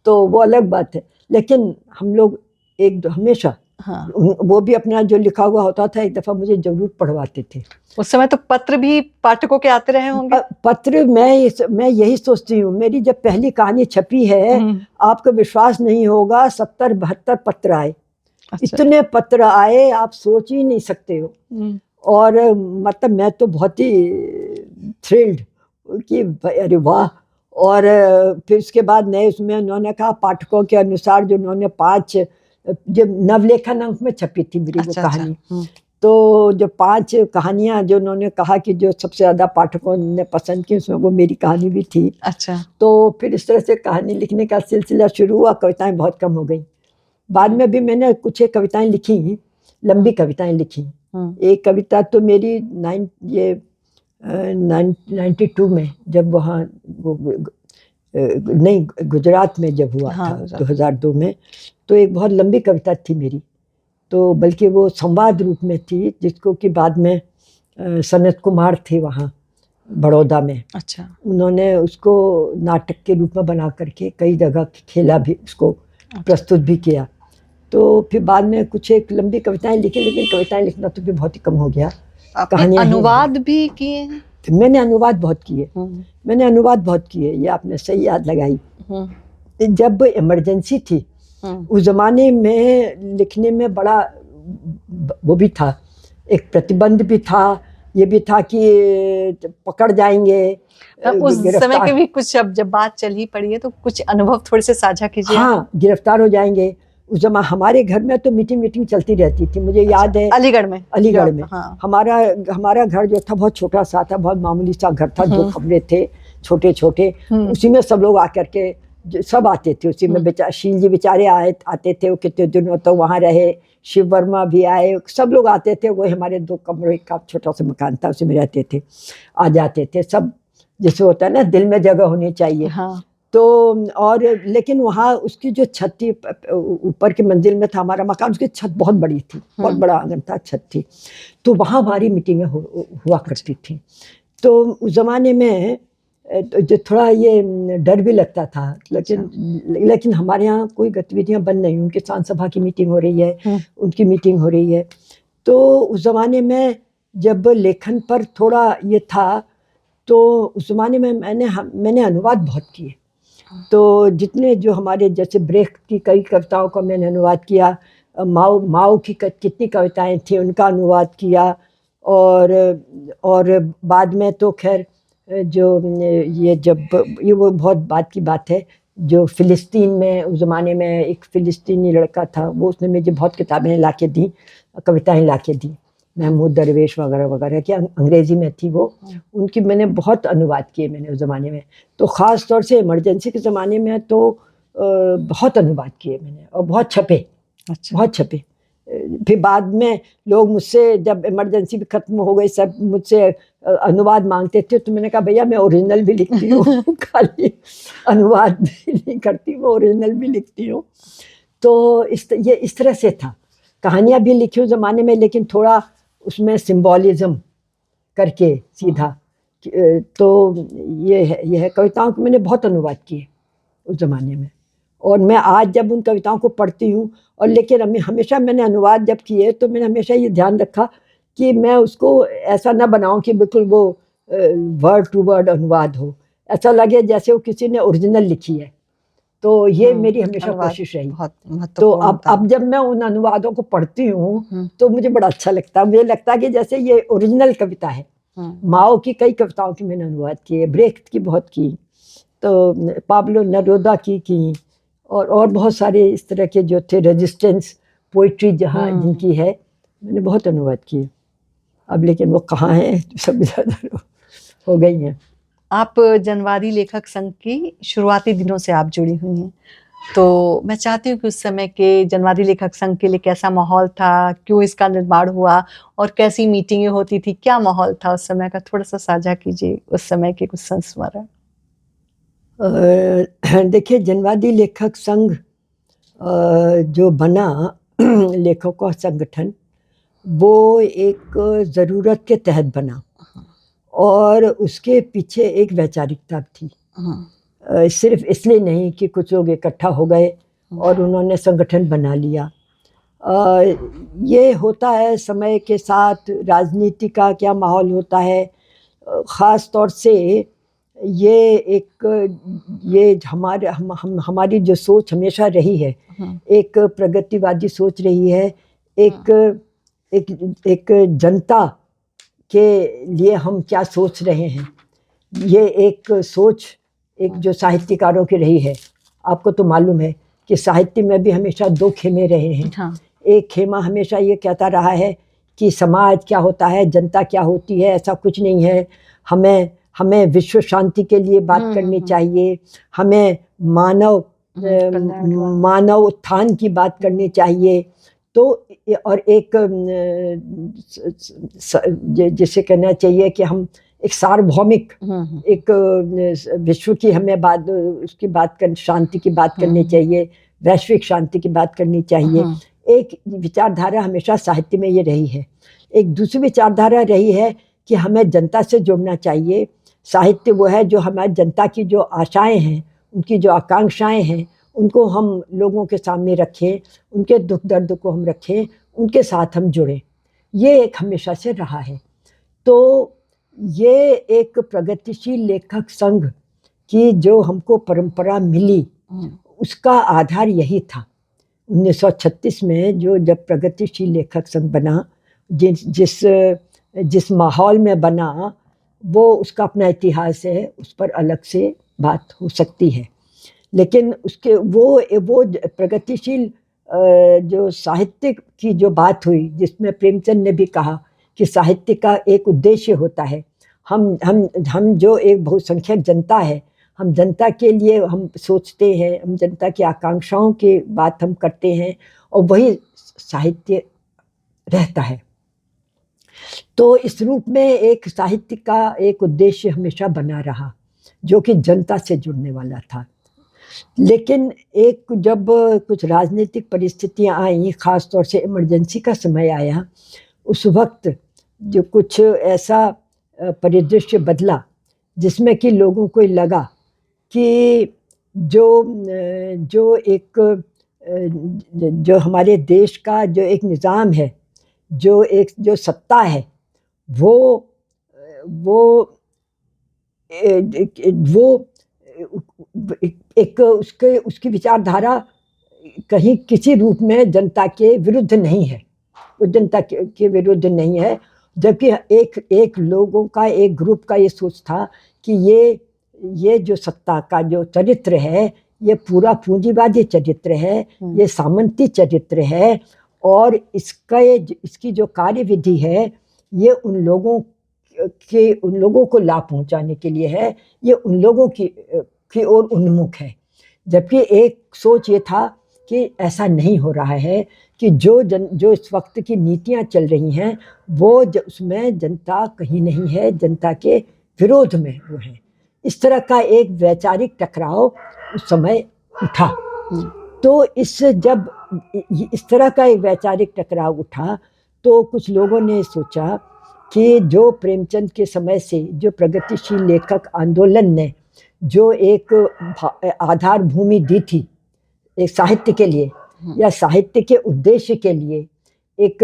तो वो अलग बात है। लेकिन हम लोग हमेशा वो भी अपना जो लिखा हुआ होता था एक दफा मुझे जरूर पढ़वाते थे। उस समय तो पत्र भी पाठकों के आते रहे होंगे? पत्र मैं यही सोचती हूँ, मेरी जब पहली कहानी छपी है आपको विश्वास नहीं होगा, 70-72 पत्र आए। अच्छा। इतने पत्र आए आप सोच ही नहीं सकते हो। और मतलब मैं तो बहुत ही थ्रिल्ड कि अरे वाह। और फिर उसके बाद नए उसमें उन्होंने कहा पाठकों के अनुसार जो उन्होंने 5 जो नवलेखन अंक में छपी थी मेरी वो कहानी। तो जो 5 कहानियां जो उन्होंने कहा कि जो सबसे ज्यादा पाठकों ने पसंद की उसमें वो मेरी कहानी भी थी। अच्छा। तो फिर इस तरह से कहानी लिखने का सिलसिला शुरू हुआ। कविताएं बहुत कम हो गई। बाद में भी मैंने कुछ एक कविताएं लिखी, लंबी कविताएं लिखी। एक कविता तो मेरी 92 में जब वहाँ नहीं गुजरात में जब हुआ था 2002 में, तो एक बहुत लंबी कविता थी मेरी। तो बल्कि वो संवाद रूप में थी जिसको कि बाद में सनत कुमार थे वहाँ बड़ौदा में। अच्छा। उन्होंने उसको नाटक के रूप में बना करके कई जगह खेला भी, उसको प्रस्तुत भी किया। तो फिर बाद में कुछ एक लंबी कविताएं लिखी, लेकिन कविताएं लिखना तो फिर बहुत ही कम हो गया। कहानियां अनुवाद भी किए हैं? मैंने अनुवाद बहुत किए। ये आपने सही याद लगाई। जब इमरजेंसी थी उस जमाने में लिखने में बड़ा वो भी था, एक प्रतिबंध भी था, ये भी था कि पकड़ जाएंगे। उस समय के भी कुछ जब बात चल ही पड़ी है तो कुछ अनुभव थोड़े से साझा कीजिए। हाँ, गिरफ्तार हो जाएंगे। उस जमाने हमारे घर में तो मीटिंग चलती रहती थी। मुझे याद है अलीगढ़ में हाँ। हमारा घर जो था बहुत छोटा सा था, बहुत मामूली सा घर था। 2 कमरे थे छोटे छोटे, उसी में सब लोग आकर के सब आते थे उसी में। शील जी बेचारे आते थे, वो कितने दिनों तो वहाँ रहे। शिव वर्मा भी आए, सब लोग आते थे। वो हमारे 2 कमरे का छोटा सा मकान था, उसी में रहते थे, आ जाते थे सब। जैसे होता है ना दिल में जगह होनी चाहिए। हाँ। तो और लेकिन वहाँ उसकी जो छत थी, ऊपर की मंजिल में था हमारा मकान, उसकी छत बहुत बड़ी थी, बहुत बड़ा आंगन था, छत थी। तो वहाँ हमारी मीटिंगें हुआ करती थी। तो उस जमाने में जो थोड़ा ये डर भी लगता था, लेकिन हमारे यहाँ कोई गतिविधियां बंद नहीं। उनकी किसान सभा की मीटिंग हो रही है, उनकी मीटिंग हो रही है। तो उस जमाने में जब लेखन पर थोड़ा ये था, तो उस जमाने में मैंने अनुवाद बहुत किए। तो जितने जो हमारे जैसे ब्रेख्त की कई कविताओं का मैंने अनुवाद किया, माओ की कितनी कविताएं थी उनका अनुवाद किया। और बाद में तो खैर जो ये वो बहुत बात की बात है, जो फ़िलिस्तीन में उस ज़माने में एक फ़िलिस्तीनी लड़का था, वो उसने मुझे बहुत किताबें ला के दी, कविताएं ला के दी, महमूद दरवेश वगैरह वगैरह की, अंग्रेज़ी में थी वो, उनकी मैंने बहुत अनुवाद किए मैंने उस ज़माने में। तो ख़ास तौर से इमरजेंसी के ज़माने में तो बहुत अनुवाद किए मैंने और बहुत छपे, बहुत छपे। फिर बाद में लोग मुझसे, जब इमरजेंसी भी ख़त्म हो गई, सब मुझसे अनुवाद मांगते थे, तो मैंने कहा भैया मैं ओरिजिनल भी लिखती हूँ खाली अनुवाद भी नहीं करती, वो ओरिजिनल भी लिखती हूँ। तो ये इस तरह से था। कहानियाँ भी लिखी उस ज़माने में, लेकिन थोड़ा उसमें सिंबॉलिज्म करके सीधा। तो ये है कविताओं को मैंने बहुत अनुवाद किए उस ज़माने में। और मैं आज जब उन कविताओं को पढ़ती हूँ, और लेकिन हमेशा मैंने अनुवाद जब किए तो मैंने हमेशा ये ध्यान रखा कि मैं उसको ऐसा ना बनाऊं कि बिल्कुल वो वर्ड टू वर्ड अनुवाद हो, ऐसा लगे जैसे वो किसी ने ओरिजिनल लिखी है। तो ये मेरी हमेशा कोशिश रही। तो अब जब मैं उन अनुवादों को पढ़ती हूँ तो मुझे बड़ा अच्छा लगता है। मुझे लगता है कि जैसे ये ओरिजिनल कविता है। माओ की कई कविताओं की मैंने अनुवाद की, ब्रेख्त की बहुत की, तो पाब्लो नेरूदा की और बहुत सारे इस तरह के जो थे, रेजिस्टेंस पोइट्री जहाँ जिनकी है, मैंने बहुत अनुवाद किए। अब लेकिन वो कहाँ हैं, सब ज़्यादा हो गई हैं। आप जनवादी लेखक संघ की शुरुआती दिनों से आप जुड़ी हुई हैं, तो मैं चाहती हूँ कि उस समय के जनवादी लेखक संघ के लिए कैसा माहौल था, क्यों इसका निर्माण हुआ और कैसी मीटिंगें होती थी, क्या माहौल था उस समय का, थोड़ा सा साझा कीजिए उस समय के कुछ संस्मरण। देखिए, जनवादी लेखक संघ जो बना लेखकों का संगठन, वो एक ज़रूरत के तहत बना और उसके पीछे एक वैचारिकता थी। सिर्फ इसलिए नहीं कि कुछ लोग इकट्ठा हो गए और उन्होंने संगठन बना लिया। ये होता है समय के साथ, राजनीति का क्या माहौल होता है। ख़ास तौर से ये हमारी जो सोच हमेशा रही है, एक प्रगतिवादी सोच रही है, एक जनता के लिए हम क्या सोच रहे हैं, ये एक सोच एक जो साहित्यकारों की रही है। आपको तो मालूम है कि साहित्य में भी हमेशा दो खेमे रहे हैं। एक खेमा हमेशा ये कहता रहा है कि समाज क्या होता है, जनता क्या होती है, ऐसा कुछ नहीं है, हमें विश्व शांति के लिए बात करनी चाहिए, हमें मानव उत्थान की बात करनी चाहिए। तो और एक जिसे कहना चाहिए कि हम एक सार्वभौमिक, एक विश्व की हमें बात, उसकी बात कर, शांति की बात करनी चाहिए, वैश्विक शांति की बात करनी चाहिए। एक विचारधारा हमेशा साहित्य में ये रही है। एक दूसरी विचारधारा रही है कि हमें जनता से जुड़ना चाहिए। साहित्य वो है जो हमारी जनता की जो आशाएं हैं, उनकी जो आकांक्षाएं हैं, उनको हम लोगों के सामने रखें, उनके दुख दर्द को हम रखें, उनके साथ हम जुड़ें। ये एक हमेशा से रहा है। तो ये एक प्रगतिशील लेखक संघ की जो हमको परंपरा मिली, उसका आधार यही था। 1936 में जब प्रगतिशील लेखक संघ बना, जिस माहौल में बना, वो उसका अपना इतिहास है, उस पर अलग से बात हो सकती है। लेकिन उसके वो प्रगतिशील जो साहित्य की जो बात हुई, जिसमें प्रेमचंद ने भी कहा कि साहित्य का एक उद्देश्य होता है। हम जो एक बहुसंख्यक जनता है, हम जनता के लिए हम सोचते हैं, हम जनता की आकांक्षाओं की बात हम करते हैं, और वही साहित्य रहता है। तो इस रूप में एक साहित्य का एक उद्देश्य हमेशा बना रहा, जो कि जनता से जुड़ने वाला था। लेकिन एक जब कुछ राजनीतिक परिस्थितियां आई, खास तौर से इमरजेंसी का समय आया, उस वक्त जो कुछ ऐसा परिदृश्य बदला जिसमें कि लोगों को लगा कि जो हमारे देश का जो एक निज़ाम है, जो सत्ता है, वो उसकी विचारधारा कहीं किसी रूप में जनता के विरुद्ध नहीं है, वो जनता के विरुद्ध नहीं है। जबकि एक लोगों का, एक ग्रुप का ये सोच था कि ये जो सत्ता का जो चरित्र है, ये पूरा पूंजीवादी चरित्र है, ये सामंती चरित्र है, और इसकी जो कार्यविधि है ये उन लोगों को लाभ पहुंचाने के लिए है, ये उन लोगों की ओर उन्मुख है। जबकि एक सोच ये था कि ऐसा नहीं हो रहा है, कि जो इस वक्त की नीतियां चल रही हैं वो उसमें जनता कहीं नहीं है, जनता के विरोध में वो है। इस तरह का एक वैचारिक टकराव उस समय उठा। तो जब इस तरह का एक वैचारिक टकराव उठा तो कुछ लोगों ने सोचा कि जो प्रेमचंद के समय से जो प्रगतिशील लेखक आंदोलन ने जो एक आधार भूमि दी थी एक साहित्य के लिए या साहित्य के उद्देश्य के लिए, एक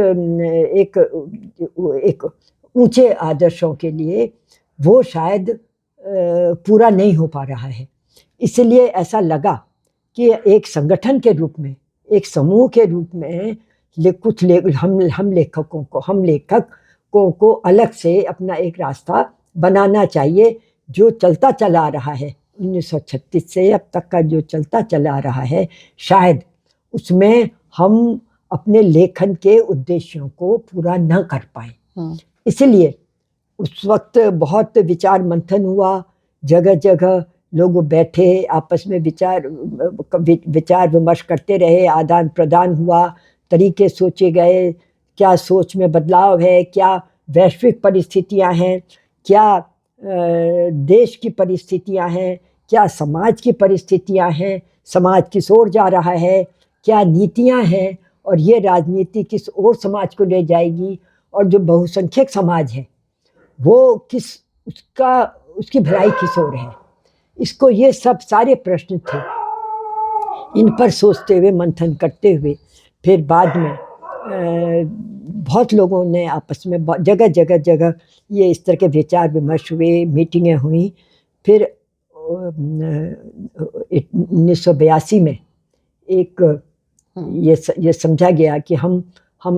ऊंचे आदर्शों के लिए, वो शायद पूरा नहीं हो पा रहा है। इसलिए ऐसा लगा कि एक संगठन के रूप में, एक समूह के रूप में हम लेखकों को अलग से अपना एक रास्ता बनाना चाहिए। जो चलता चला आ रहा है 1936 से अब तक का जो चलता चला आ रहा है, शायद उसमें हम अपने लेखन के उद्देश्यों को पूरा न कर पाए। इसलिए उस वक्त बहुत विचार मंथन हुआ, जगह जगह लोग बैठे, आपस में विचार विमर्श करते रहे, आदान प्रदान हुआ, तरीके सोचे गए, क्या सोच में बदलाव है, क्या वैश्विक परिस्थितियां हैं, क्या देश की परिस्थितियां हैं, क्या समाज की परिस्थितियां हैं, समाज किस ओर जा रहा है, क्या नीतियां हैं, और ये राजनीति किस ओर समाज को ले जाएगी, और जो बहुसंख्यक समाज है वो उसकी भलाई किस ओर है। इसको ये सब सारे प्रश्न थे। इन पर सोचते हुए, मंथन करते हुए, फिर बाद में बहुत लोगों ने आपस में जगह जगह ये इस तरह के विचार विमर्श हुए, मीटिंगें हुई। फिर 1982 में ये समझा गया कि हम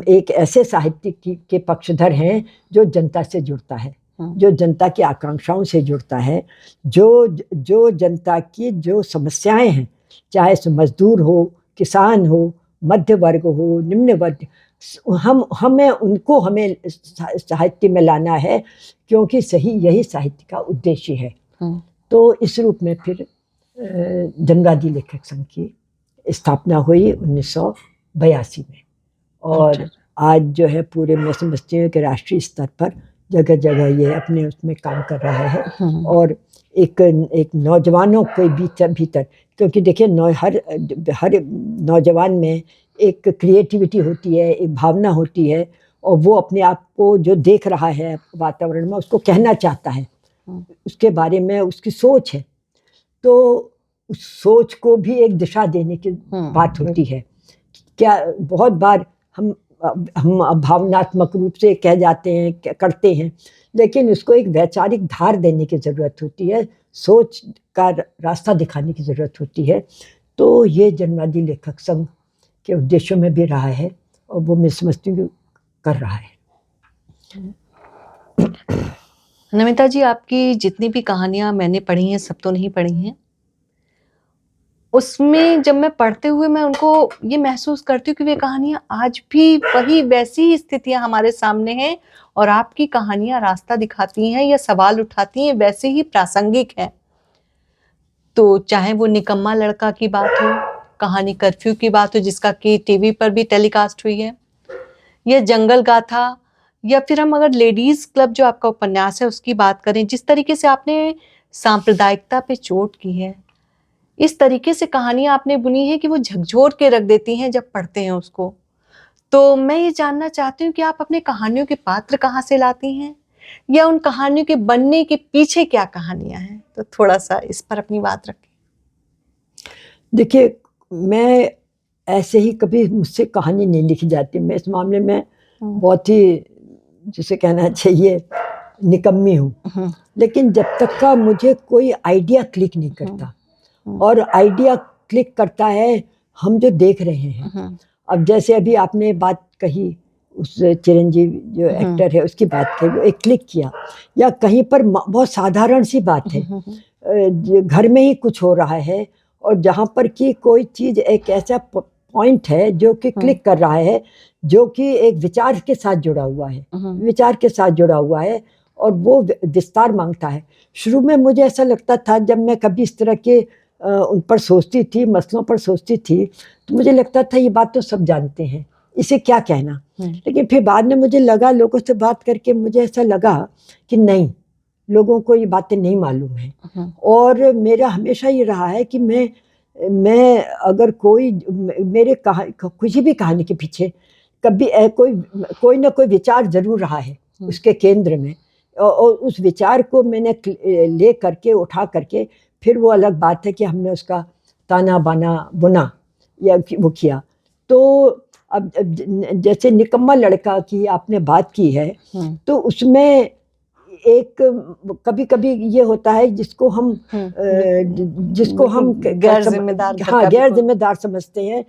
एक ऐसे साहित्य के पक्षधर हैं जो जनता से जुड़ता है, जो जनता की आकांक्षाओं से जुड़ता है, जो जनता की जो समस्याएं हैं, चाहे मजदूर हो, किसान हो, मध्य वर्ग हो, निम्न वर्ग, हमें साहित्य में लाना है, क्योंकि यही साहित्य का उद्देश्य है। तो इस रूप में फिर जनवादी लेखक संघ की स्थापना हुई 1982 में, और आज जो है पूरे मैं समझती हूँ कि राष्ट्रीय स्तर पर जगह जगह ये अपने उसमें काम कर रहा है। और एक नौजवानों के भीतर, क्योंकि देखिए हर नौजवान में एक क्रिएटिविटी होती है, एक भावना होती है, और वो अपने आप को जो देख रहा है वातावरण में उसको कहना चाहता है, उसके बारे में उसकी सोच है। तो उस सोच को भी एक दिशा देने की बात होती है। क्या बहुत बार हम भावनात्मक रूप से कह जाते हैं, करते हैं, लेकिन उसको एक वैचारिक धार देने की ज़रूरत होती है, सोच का रास्ता दिखाने की ज़रूरत होती है। तो ये जनवादी लेखक संघ के उद्देश्यों में भी रहा है, और वो मैं समझती हूँ कर रहा है। नमिता जी, आपकी जितनी भी कहानियां मैंने पढ़ी हैं, सब तो नहीं पढ़ी हैं, उसमें जब मैं पढ़ते हुए मैं उनको ये महसूस करती हूँ कि वे कहानियां आज भी वैसी ही स्थितियां हमारे सामने हैं, और आपकी कहानियां रास्ता दिखाती हैं या सवाल उठाती हैं, वैसे ही प्रासंगिक हैं। तो चाहे वो निकम्मा लड़का की बात हो, कहानी कर्फ्यू की बात हो जिसका कि टीवी पर भी टेलीकास्ट हुई है, या जंगल गाथा, या फिर हम अगर लेडीज क्लब जो आपका उपन्यास है उसकी बात करें, जिस तरीके से आपने सांप्रदायिकता पे चोट की है, इस तरीके से कहानियां आपने बुनी है कि वो झकझोर के रख देती हैं जब पढ़ते हैं उसको। तो मैं ये जानना चाहती हूँ कि आप अपने कहानियों के पात्र कहाँ से लाती हैं, या उन कहानियों के बनने के पीछे क्या कहानियां हैं? तो थोड़ा सा इस पर अपनी बात रखें। देखिए, मैं ऐसे ही कभी मुझसे कहानी नहीं लिखी जाती। मैं इस मामले में बहुत ही, जिसे कहना चाहिए, निकम्मी हूँ। लेकिन जब तक का मुझे कोई आइडिया क्लिक नहीं करता, और आइडिया क्लिक करता है हम जो देख रहे हैं। अब जैसे अभी आपने बात कही, उस चिरंजीव जो एक्टर है उसकी बात कही, वो एक क्लिक किया, या कहीं पर बहुत साधारण सी बात है, घर में ही कुछ हो रहा है और जहाँ पर कि कोई चीज़ एक ऐसा पॉइंट है जो कि क्लिक कर रहा है, जो कि एक विचार के साथ जुड़ा हुआ है, विचार के साथ जुड़ा हुआ है और वो विस्तार मांगता है। शुरू में मुझे ऐसा लगता था जब मैं कभी इस तरह के उन पर सोचती थी, मसलों पर सोचती थी, तो मुझे लगता था ये बात तो सब जानते हैं, इसे क्या कहना। लेकिन फिर बाद में मुझे लगा, लोगों से बात करके मुझे ऐसा लगा कि नहीं, लोगों को ये बातें नहीं मालूम है। और मेरा हमेशा ये रहा है कि मैं अगर कोई मेरे किसी भी कहानी के पीछे कभी कोई ना कोई विचार जरूर रहा है उसके केंद्र में, और उस विचार को मैंने ले करके उठा करके, फिर वो अलग बात है कि हमने उसका ताना बाना बुना या वो किया। तो अब जैसे निकम्मा लड़का की आपने बात की है, तो उसमें एक कभी कभी ये होता है जिसको हम गैर जिम्मेदार, हाँ, गैर जिम्मेदार समझते हैं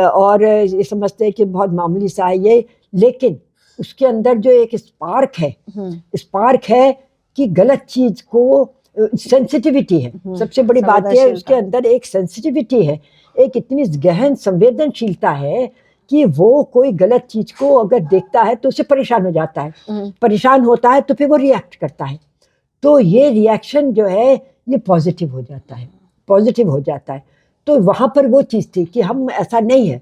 और ये समझते हैं कि बहुत मामूली सा है ये, लेकिन उसके अंदर जो एक स्पार्क है कि गलत चीज को सेंसिटिविटी है। सबसे बड़ी बात यह है, उसके अंदर एक सेंसिटिविटी है, एक इतनी गहन संवेदनशीलता है कि वो कोई गलत चीज को अगर देखता है तो उसे परेशान हो जाता है, परेशान होता है तो फिर वो रिएक्ट करता है। तो ये रिएक्शन जो है ये पॉजिटिव हो जाता है। तो वहां पर वो चीज थी कि हम, ऐसा नहीं है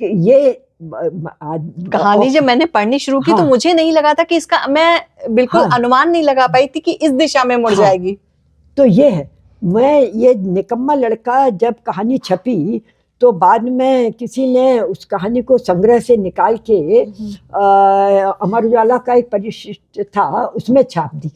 कि ये कहानी जब मैंने पढ़नी शुरू की, तो मुझे नहीं लगा था कि इसका, मैं बिल्कुल अनुमान नहीं लगा पाई थी कि इस दिशा में मुड़ जाएगी। तो ये है, मैं ये निकम्मा लड़का जब कहानी छपी तो बाद में किसी ने उस कहानी को संग्रह से निकाल के अमर उजाला का एक परिशिष्ट था उसमें छाप दी।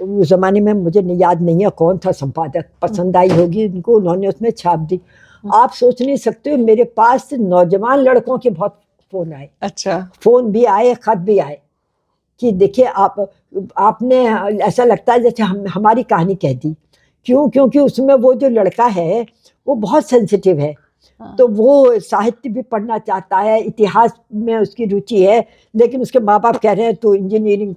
उस जमाने में मुझे याद नहीं है कौन था संपादक, पसंद आई होगी उनको, उन्होंने उसमें छाप दी। आप सोच नहीं सकते, मेरे पास नौजवान लड़कों के बहुत फोन आए। अच्छा। फोन भी आए, खत भी आए कि देखिए आपने, ऐसा लगता है जैसे हमारी कहानी कह दी। क्यों? क्योंकि उसमें वो जो लड़का है वो बहुत सेंसिटिव है। तो वो साहित्य भी पढ़ना चाहता है, इतिहास में उसकी रुचि है, लेकिन उसके माँ बाप कह रहे हैं तो इंजीनियरिंग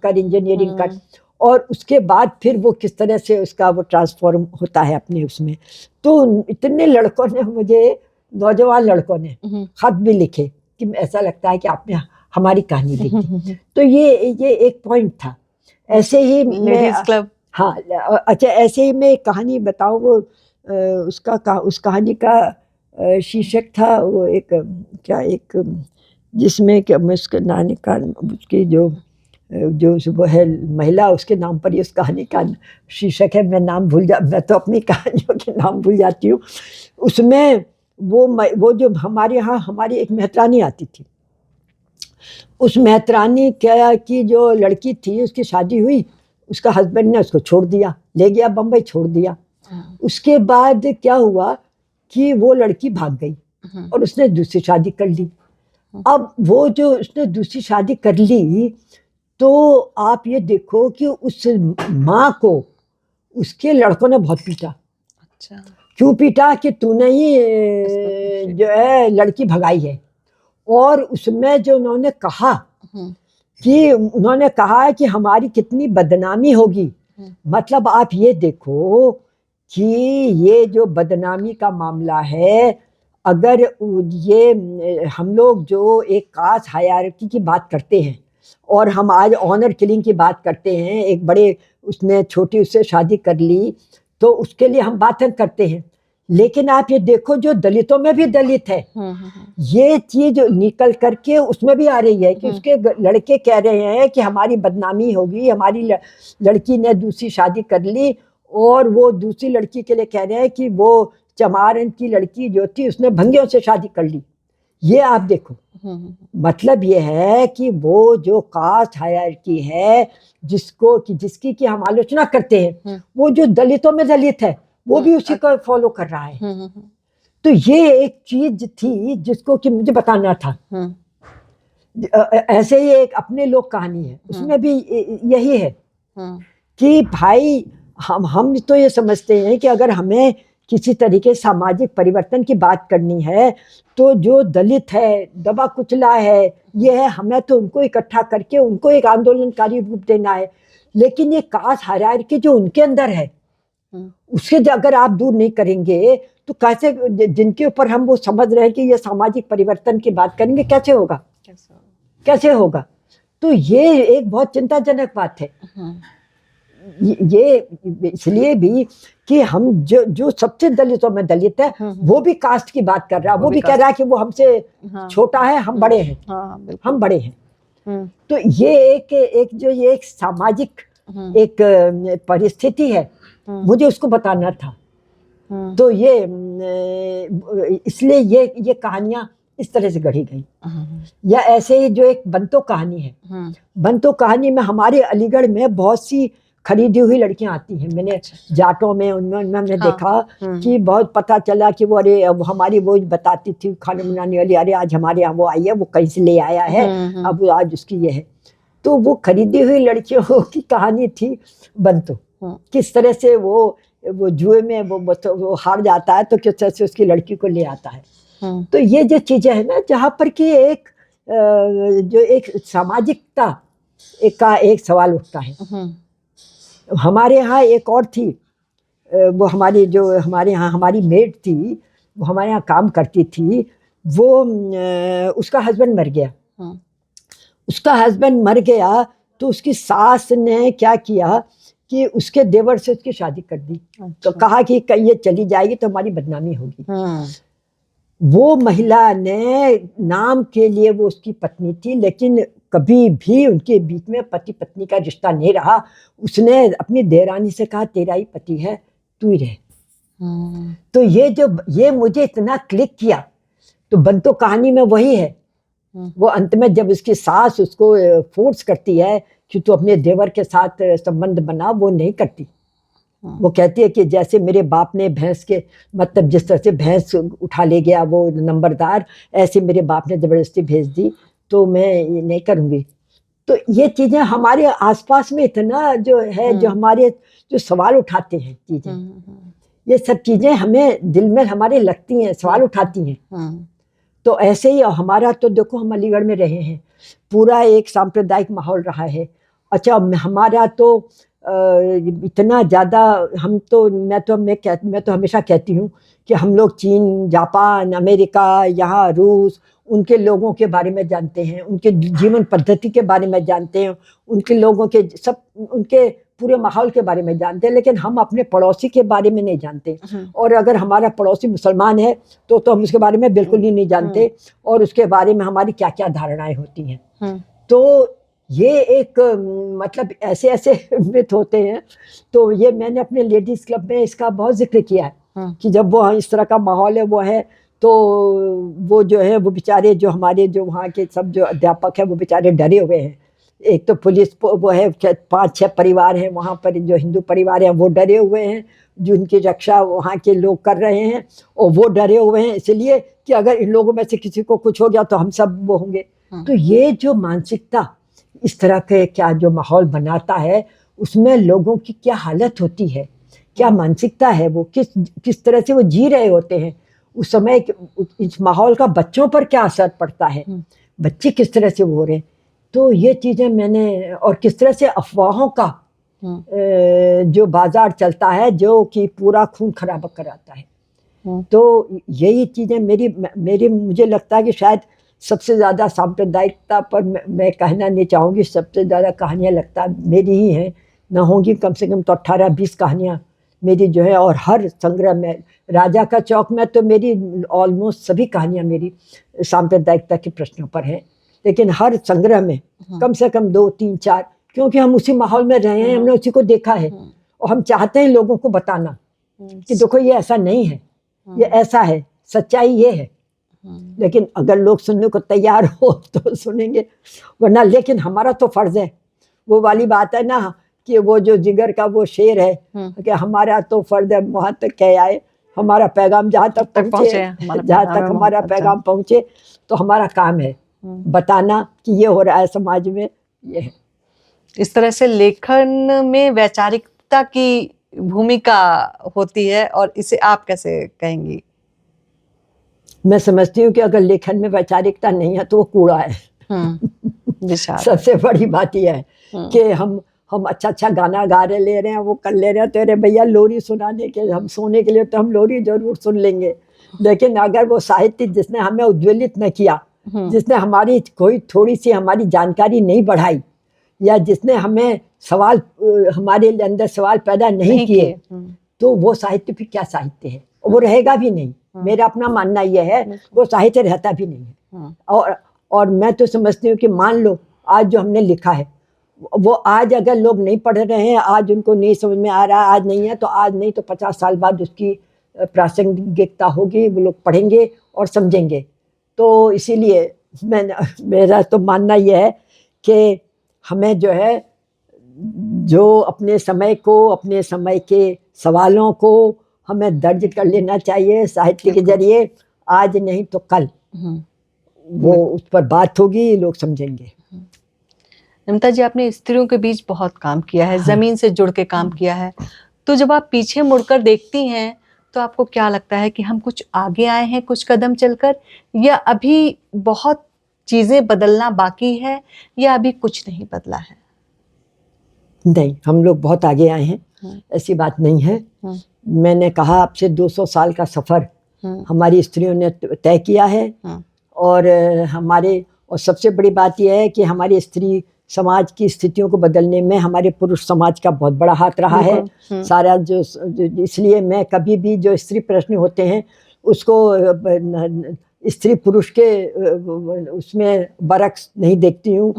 कर। और उसके बाद फिर वो किस तरह से उसका वो ट्रांसफॉर्म होता है अपने उसमें। तो इतने लड़कों ने मुझे, नौजवान लड़कों ने खत भी लिखे कि ऐसा लगता है कि आपने हमारी कहानी लिखी। तो ये एक पॉइंट था। ऐसे ही लेडीज क्लब, हाँ, अच्छा, ऐसे ही मैं एक कहानी बताऊँ, वो उस कहानी का शीर्षक था वो एक जिसमें कि मैं उसके नानी का, उसकी जो वो है महिला, उसके नाम पर ही उस कहानी का शीर्षक है। मैं तो अपनी कहानियों के नाम भूल जाती हूँ। उसमें वो जो हमारे यहाँ हमारी एक मेहतरानी आती थी, उस मेहतरानी की जो लड़की थी उसकी शादी हुई, उसका हस्बैंड ने उसको छोड़ दिया, ले गया बम्बई, छोड़ दिया। उसके बाद क्या हुआ कि वो लड़की भाग गई और उसने दूसरी शादी कर ली। अब वो जो उसने दूसरी शादी कर ली, तो आप ये देखो कि उस माँ को उसके लड़कों ने बहुत पीटा। अच्छा। क्यों पीटा? कि तूने ही जो है लड़की भगाई है। और उसमें जो उन्होंने कहा कि हमारी कितनी बदनामी होगी। मतलब आप ये देखो कि ये जो बदनामी का मामला है, अगर ये हम लोग जो एक कास्ट हायरार्की की बात करते हैं और हम आज ऑनर किलिंग की बात करते हैं, एक बड़े उसने छोटी उससे शादी कर ली तो उसके लिए हम बातें करते हैं, लेकिन आप ये देखो जो दलितों में भी दलित है, ये चीज निकल करके उसमें भी आ रही है कि उसके लड़के कह रहे हैं कि हमारी बदनामी होगी, हमारी लड़की ने दूसरी शादी कर ली, और वो दूसरी लड़की के लिए कह रहे हैं कि वो चमारन की लड़की जो थी उसने भंगियों से शादी कर ली। ये आप देखो, मतलब ये है कि वो जो कास्ट हायरार्की है जिसकी की हम आलोचना करते हैं, वो जो दलितों में दलित है वो भी उसी को फॉलो कर रहा है। तो ये एक चीज थी जिसको कि मुझे बताना था। ऐसे ही एक अपने लोग कहानी है, उसमें भी यही है कि भाई हम तो ये समझते हैं कि अगर हमें किसी तरीके सामाजिक परिवर्तन की बात करनी है तो जो दलित है, दबा कुचला है, ये है, हमें तो उनको इकट्ठा करके उनको एक आंदोलनकारी रूप देना है। लेकिन ये कास्ट हायरार्की जो उनके अंदर है, उसके अगर आप दूर नहीं करेंगे तो कैसे, जिनके ऊपर हम वो समझ रहे हैं कि ये सामाजिक परिवर्तन की बात करेंगे, कैसे होगा, कैसे होगा। तो ये एक बहुत चिंताजनक बात है। ये इसलिए भी कि हम जो सबसे दलितों में दलित है वो भी कास्ट की बात कर रहा है, वो भी कह रहा है कि वो हमसे छोटा है, हम बड़े हैं, हम बड़े हैं। तो ये एक सामाजिक एक परिस्थिति है, मुझे उसको बताना था। तो ये इसलिए ये कहानियां इस तरह से गढ़ी गई। या ऐसे ही जो एक बंतो कहानी है, बंतो कहानी में हमारे अलीगढ़ में बहुत सी खरीदी हुई लड़कियां आती हैं। मैंने जाटों में उनमें हमने देखा कि बहुत पता चला कि वो अरे अब हमारी वो बताती थी खाना बनाने वाली, अरे आज हमारे यहाँ वो आई है, वो कहीं से ले आया है, अब आज उसकी ये है। तो वो खरीदी हुई लड़कियों की कहानी थी बंतो, किस तरह से वो जुए में वो हार जाता है तो किस तरह से उसकी लड़की को ले आता है। तो ये जो चीजें है ना, जहाँ पर कि एक जो एक सामाजिकता का एक सवाल उठता है। हमारे यहाँ एक और थी, वो हमारी जो हमारे यहाँ हमारी मेड थी, वो हमारे यहाँ काम करती थी, वो उसका हस्बैंड मर गया। उसका हस्बैंड मर गया तो उसकी सास ने क्या किया कि उसके देवर से उसकी शादी कर दी। तो कहा कि कहीं ये चली जाएगी तो हमारी बदनामी होगी। वो महिला ने नाम के लिए वो उसकी पत्नी थी, लेकिन कभी भी उनके बीच में पति पत्नी का रिश्ता नहीं रहा। उसने अपनी देरानी से कहा तेरा ही पति है, तू ही रहे। तो ये मुझे इतना क्लिक किया। तो बंतो कहानी में वही है। वो अंत में जब उसकी सास उसको फोर्स करती है कि तू अपने देवर के साथ संबंध बना, वो नहीं करती। वो कहती है कि जैसे मेरे बाप ने भैंस के मतलब जिस तरह से भैंस उठा ले गया वो नंबरदार, ऐसे मेरे बाप ने जबरदस्ती भेज दी, तो मैं ये नहीं करूँगी। तो ये चीज़ें हमारे आसपास में इतना जो है, जो हमारे जो सवाल उठाते हैं चीज़ें, ये सब चीज़ें हमें दिल में हमारे लगती हैं, सवाल उठाती हैं। तो ऐसे ही हमारा तो देखो, हम अलीगढ़ में रहे हैं, पूरा एक सांप्रदायिक माहौल रहा है। अच्छा, हमारा तो इतना ज़्यादा मैं तो हमेशा कहती हूँ कि हम लोग चीन, जापान, अमेरिका, यहाँ रूस, उनके लोगों के बारे में जानते हैं, उनके जीवन पद्धति के बारे में जानते हैं, उनके लोगों के सब उनके पूरे माहौल के बारे में जानते हैं, लेकिन हम अपने पड़ोसी के बारे में नहीं जानते। और अगर हमारा पड़ोसी मुसलमान है तो हम उसके बारे में बिल्कुल ही नहीं जानते, और उसके बारे में हमारी क्या क्या धारणाएं होती हैं। तो ये एक मतलब ऐसे ऐसे मिथ होते हैं। तो ये मैंने अपने लेडीज क्लब में इसका बहुत जिक्र किया है कि जब वो इस तरह का माहौल है वो है, तो वो जो है वो बेचारे जो हमारे जो वहाँ के सब जो अध्यापक हैं वो बेचारे डरे हुए हैं। एक तो पुलिस वो है 5-6 परिवार हैं वहाँ पर, जो हिंदू परिवार हैं वो डरे हुए हैं, जो उनकी रक्षा वहाँ के लोग कर रहे हैं, और वो डरे हुए हैं इसलिए कि अगर इन लोगों में से किसी को कुछ हो गया तो हम सब वो होंगे। तो ये जो मानसिकता इस तरह के क्या जो माहौल बनाता है, उसमें लोगों की क्या हालत होती है, क्या मानसिकता है, वो किस तरह से वो जी रहे होते हैं उस समय, इस माहौल का बच्चों पर क्या असर पड़ता है, बच्चे किस तरह से वो हो रहे हैं। तो ये चीज़ें मैंने, और किस तरह से अफवाहों का जो बाजार चलता है जो कि पूरा खून खराब कराता है। तो यही चीज़ें मेरी मुझे लगता है कि शायद सबसे ज़्यादा सांप्रदायिकता पर मैं कहना नहीं चाहूँगी, सबसे ज़्यादा कहानियाँ लगता मेरी ही हैं, ना होंगी कम से कम तो 18-20 कहानियाँ मेरी जो है। और हर संग्रह में, राजा का चौक में तो मेरी ऑलमोस्ट सभी कहानियाँ मेरी सांप्रदायिकता के प्रश्नों पर हैं, लेकिन हर संग्रह में कम से कम 2-3-4, क्योंकि हम उसी माहौल में रहे हैं, हमने उसी को देखा है, और हम चाहते हैं लोगों को बताना कि देखो ये ऐसा नहीं है, ये ऐसा है, सच्चाई ये है। लेकिन अगर लोग सुनने को तैयार हो तो सुनेंगे, वरना लेकिन हमारा तो फर्ज है, वो वाली बात है ना कि वो जो जिगर का वो शेर है कि हमारा तो फर्ज है वहाँ तक कह आए, हमारा पैगाम जहाँ तक पहुँचे, जहाँ तक हमारा पैगाम पहुँचे, तो हमारा काम है बताना कि ये हो रहा है समाज में, ये है। इस तरह से लेखन में वैचारिकता की भूमिका होती है, और इसे आप कैसे कहेंगी? मैं समझती हूँ कि अगर लेखन में वैचारिकता नहीं है तो वो कूड़ा है। सबसे बड़ी बात यह है कि हम अच्छा अच्छा गाना गा रहे ले रहे हैं, वो कर ले रहे हैं, तो अरे भैया लोरी सुनाने के, हम सोने के लिए तो हम लोरी जरूर सुन लेंगे, लेकिन अगर वो साहित्य जिसने हमें उद्वेलित न किया, जिसने हमारी कोई थोड़ी सी हमारी जानकारी नहीं बढ़ाई, या जिसने हमें सवाल, हमारे अंदर सवाल पैदा नहीं किए, तो वो साहित्य फिर क्या साहित्य है, वो रहेगा भी नहीं। मेरा अपना मानना यह है, वो साहित्य रहता भी नहीं है। और मैं तो समझती हूँ कि मान लो आज जो हमने लिखा है, वो आज अगर लोग नहीं पढ़ रहे हैं, आज उनको नहीं समझ में आ रहा, आज नहीं है, तो आज नहीं तो 50 साल बाद उसकी प्रासंगिकता होगी, वो लोग पढ़ेंगे और समझेंगे। तो इसीलिए मेरा तो मानना यह है कि हमें जो है, जो अपने समय को, अपने समय के सवालों को हमें दर्ज कर लेना चाहिए साहित्य के जरिए। आज नहीं तो कल वो उस पर बात होगी, लोग समझेंगे। नमिता जी, आपने स्त्रियों के बीच बहुत काम किया है, जमीन से जुड़ के काम किया है, तो जब आप पीछे मुड़कर देखती हैं तो आपको क्या लगता है कि हम कुछ आगे आए हैं कुछ कदम चलकर, या अभी बहुत चीजें बदलना बाकी है, या अभी कुछ नहीं बदला है? नहीं, हम लोग बहुत आगे आए हैं, ऐसी बात नहीं है। मैंने कहा आपसे 200 साल का सफर हमारी स्त्रियों ने तय किया है, और और सबसे बड़ी बात यह है कि हमारी स्त्री समाज की स्थितियों को बदलने में हमारे पुरुष समाज का बहुत बड़ा हाथ रहा है। सारा जो इसलिए मैं कभी भी जो स्त्री प्रश्न होते हैं उसको स्त्री पुरुष के उसमें बरक्स नहीं देखती हूँ।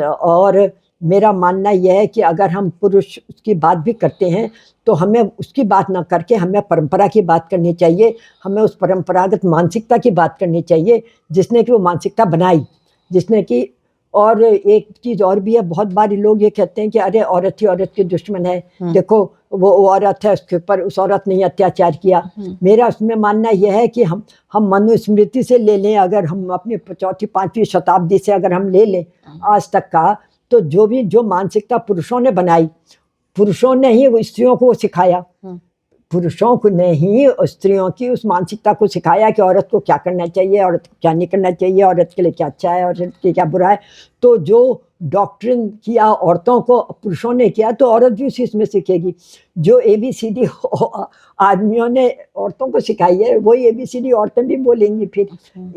और मेरा मानना यह है कि अगर हम पुरुष उसकी बात भी करते हैं तो हमें उसकी बात ना करके हमें परंपरा की बात करनी चाहिए, हमें उस परंपरागत मानसिकता की बात करनी चाहिए जिसने कि वो मानसिकता बनाई, जिसने कि। और एक चीज़ और भी है, बहुत बार लोग ये कहते हैं कि अरे औरत ही औरत की दुश्मन है, देखो वो औरत है, उसके ऊपर उस औरत ने अत्याचार किया। मेरा उसमें मानना यह है कि हम मनुस्मृति से ले लें, अगर हम अपनी 4वीं-5वीं शताब्दी से अगर हम ले लें आज तक का, तो जो मानसिकता पुरुषों ने बनाई, पुरुषों ने ही वो स्त्रियों को सिखाया, पुरुषों को ने ही स्त्रियों की उस मानसिकता को सिखाया कि औरत को क्या करना चाहिए, औरत को क्या नहीं करना चाहिए, औरत के लिए क्या अच्छा है, औरत के लिए क्या बुरा है। तो जो डॉक्ट्रिन किया औरतों को पुरुषों ने किया, तो औरत भी उसी में सीखेगी। जो ABCD आदमियों ने औरतों को सिखाई है, वही ABCD औरतें भी बोलेंगी फिर।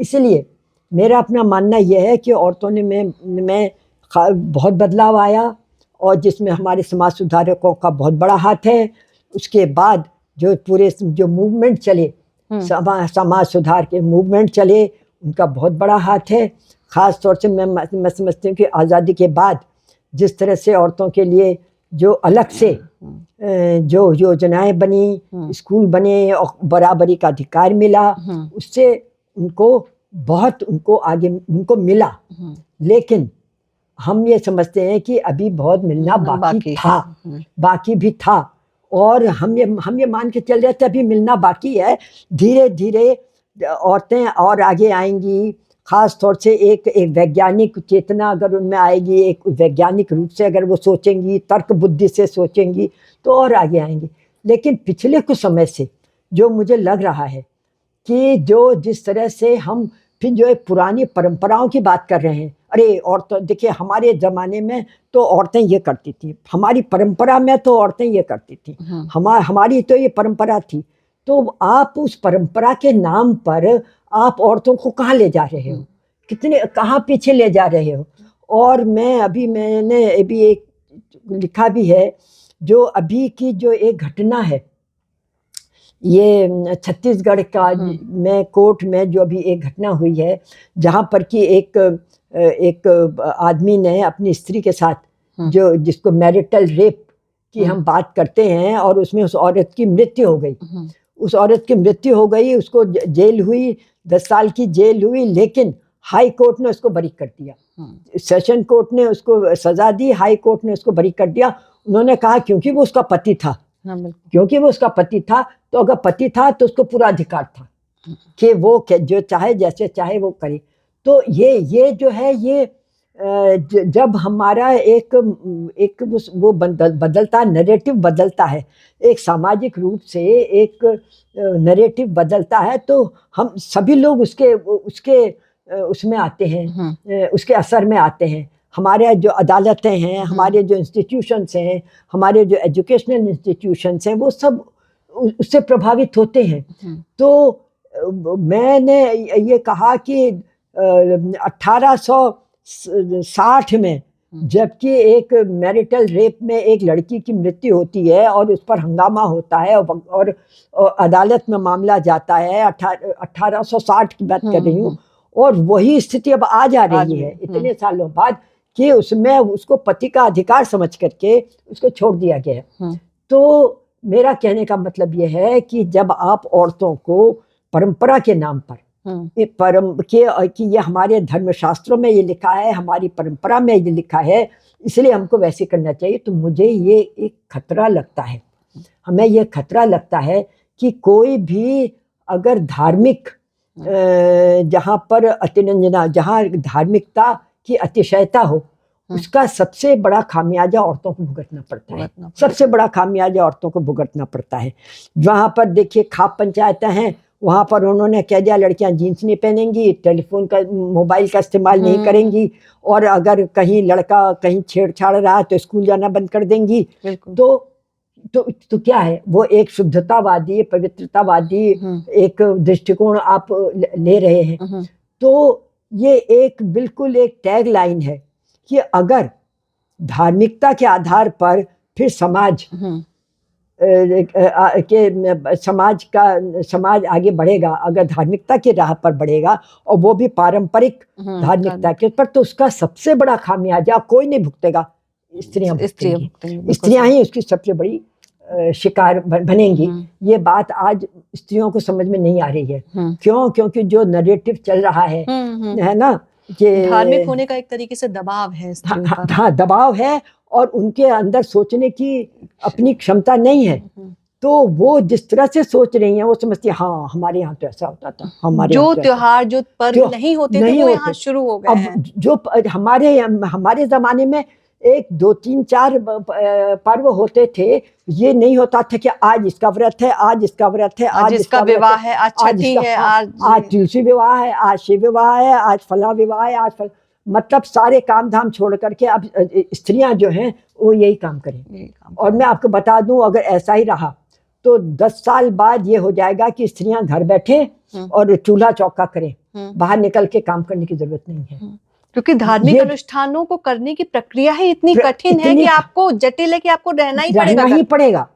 इसलिए मेरा अपना मानना यह है कि औरतों ने में बहुत बदलाव आया, और जिसमें हमारे समाज सुधारकों का बहुत बड़ा हाथ है। उसके बाद जो पूरे जो मूवमेंट चले, समाज सुधार के मूवमेंट चले, उनका बहुत बड़ा हाथ है। ख़ास तौर से मैं समझती हूँ कि आज़ादी के बाद जिस तरह से औरतों के लिए जो अलग से जो योजनाएं बनी, स्कूल बने और बराबरी का अधिकार मिला, उससे उनको आगे उनको मिला। लेकिन हम ये समझते हैं कि अभी बहुत मिलना बाकी भी था, और हम ये मान के चल रहे थे अभी मिलना बाकी है। धीरे धीरे औरतें और आगे आएंगी, खास तौर से एक वैज्ञानिक चेतना अगर उनमें आएगी, एक वैज्ञानिक रूप से अगर वो सोचेंगी, तर्क बुद्धि से सोचेंगी, तो और आगे आएंगी। लेकिन पिछले कुछ समय से जो मुझे लग रहा है कि जो जिस तरह से हम फिर जो एक पुरानी परंपराओं की बात कर रहे हैं, अरे औरतें देखिए हमारे ज़माने में तो औरतें ये करती थी, हमारी परंपरा में तो औरतें ये करती थी, हमारी तो ये परंपरा थी। तो आप उस परंपरा के नाम पर आप औरतों को कहाँ ले जा रहे हो, कहाँ पीछे ले जा रहे हो। और मैंने अभी एक लिखा भी है, जो अभी की जो एक घटना है, ये छत्तीसगढ़ का में कोर्ट में जो अभी एक घटना हुई है, जहाँ पर कि एक आदमी ने अपनी स्त्री के साथ जो जिसको मैरिटल रेप की हम बात करते हैं, और उसमें उस औरत की मृत्यु हो गई। उस औरत की मृत्यु हो गई, उसको जेल हुई, 10 साल की जेल हुई, लेकिन हाई कोर्ट ने उसको बरी कर दिया। सेशन कोर्ट ने उसको सजा दी, हाई कोर्ट ने उसको बरी कर दिया। उन्होंने कहा क्योंकि वो उसका पति था, क्योंकि वो उसका पति था, तो अगर पति था तो उसको पूरा अधिकार था कि वो जो चाहे जैसे चाहे वो करे। तो ये जो है, ये जब हमारा एक वो बदलता नैरेटिव बदलता है, एक सामाजिक रूप से एक नैरेटिव बदलता है, तो हम सभी लोग उसके उसमें आते हैं, उसके असर में आते हैं। हमारे जो अदालतें हैं, हमारे जो इंस्टीट्यूशंस हैं, हमारे जो एजुकेशनल इंस्टीट्यूशंस हैं, वो सब उससे प्रभावित होते हैं। तो मैंने ये कहा कि 1860 में जबकि एक मैरिटल रेप में एक लड़की की मृत्यु होती है और उस पर हंगामा होता है और अदालत में मामला जाता है, 1860 की बात कर रही हूँ, और वही स्थिति अब आ जा रही है इतने सालों बाद कि उसमें उसको पति का अधिकार समझ करके उसको छोड़ दिया गया। तो मेरा कहने का मतलब यह है कि जब आप औरतों को परंपरा के नाम पर कि ये हमारे धर्मशास्त्रों में ये लिखा है, हमारी परंपरा में ये लिखा है, इसलिए हमको वैसे करना चाहिए, तो मुझे ये एक खतरा लगता है, हमें ये खतरा लगता है कि कोई भी अगर धार्मिक जहाँ पर अतिरंजना, जहाँ धार्मिकता की अतिशयता हो, उसका सबसे बड़ा खामियाजा औरतों को भुगतना पड़ता है। सबसे बड़ा खामियाजा औरतों को भुगतना पड़ता है। जहाँ पर देखिए खाप पंचायतें हैं, वहाँ पर उन्होंने कह दिया लड़कियां जीन्स नहीं पहनेंगी, टेलीफोन का, मोबाइल का इस्तेमाल नहीं करेंगी, और अगर कहीं लड़का कहीं छेड़छाड़ रहा है तो स्कूल जाना बंद कर देंगी। तो क्या है, वो एक शुद्धतावादी, पवित्रतावादी एक दृष्टिकोण आप ले रहे हैं। तो ये एक बिल्कुल एक टैग लाइन है कि अगर धार्मिकता के आधार पर फिर समाज समाज आगे बढ़ेगा, अगर धार्मिकता की राह पर बढ़ेगा और वो भी पारंपरिक धार्मिकता के पर, तो उसका सबसे बड़ा खामियाजा कोई नहीं भुगतेगा, स्त्रियां ही उसकी सबसे बड़ी शिकार बनेंगी। ये बात आज स्त्रियों को समझ में नहीं आ रही है। क्यों? क्योंकि जो नैरेटिव चल रहा है ना, कि धार्मिक होने का एक तरीके से दबाव है स्त्रियों पर। हाँ, दबाव है, और उनके अंदर सोचने की अपनी क्षमता नहीं है। तो वो जिस तरह से सोच रही हैं, वो समझती है हाँ हमारे यहाँ तो ऐसा होता था, हमारे जो त्योहार, जो पर्व नहीं होते थे वो यहाँ शुरू हो गए हैं। अब जो हमारे जमाने में 1 2 3 4 पर्व होते थे, ये नहीं होता था कि आज इसका व्रत है, आज इसका व्रत है, आज इसका विवाह है, आज छठी है, आज तुलसी विवाह है, आज शिव विवाह है, आज फला विवाह है, आज मतलब सारे काम धाम छोड़ करके अब स्त्रियां जो हैं वो यही काम करें। और मैं आपको बता दूं, अगर ऐसा ही रहा तो 10 साल बाद ये हो जाएगा कि स्त्रियां घर बैठे और चूल्हा चौका करें, बाहर निकल के काम करने की जरूरत नहीं है। क्योंकि धार्मिक अनुष्ठानों को करने की प्रक्रिया ही इतनी कठिन है कि आपको जटिल है कि आपको रहना ही पड़ेगा।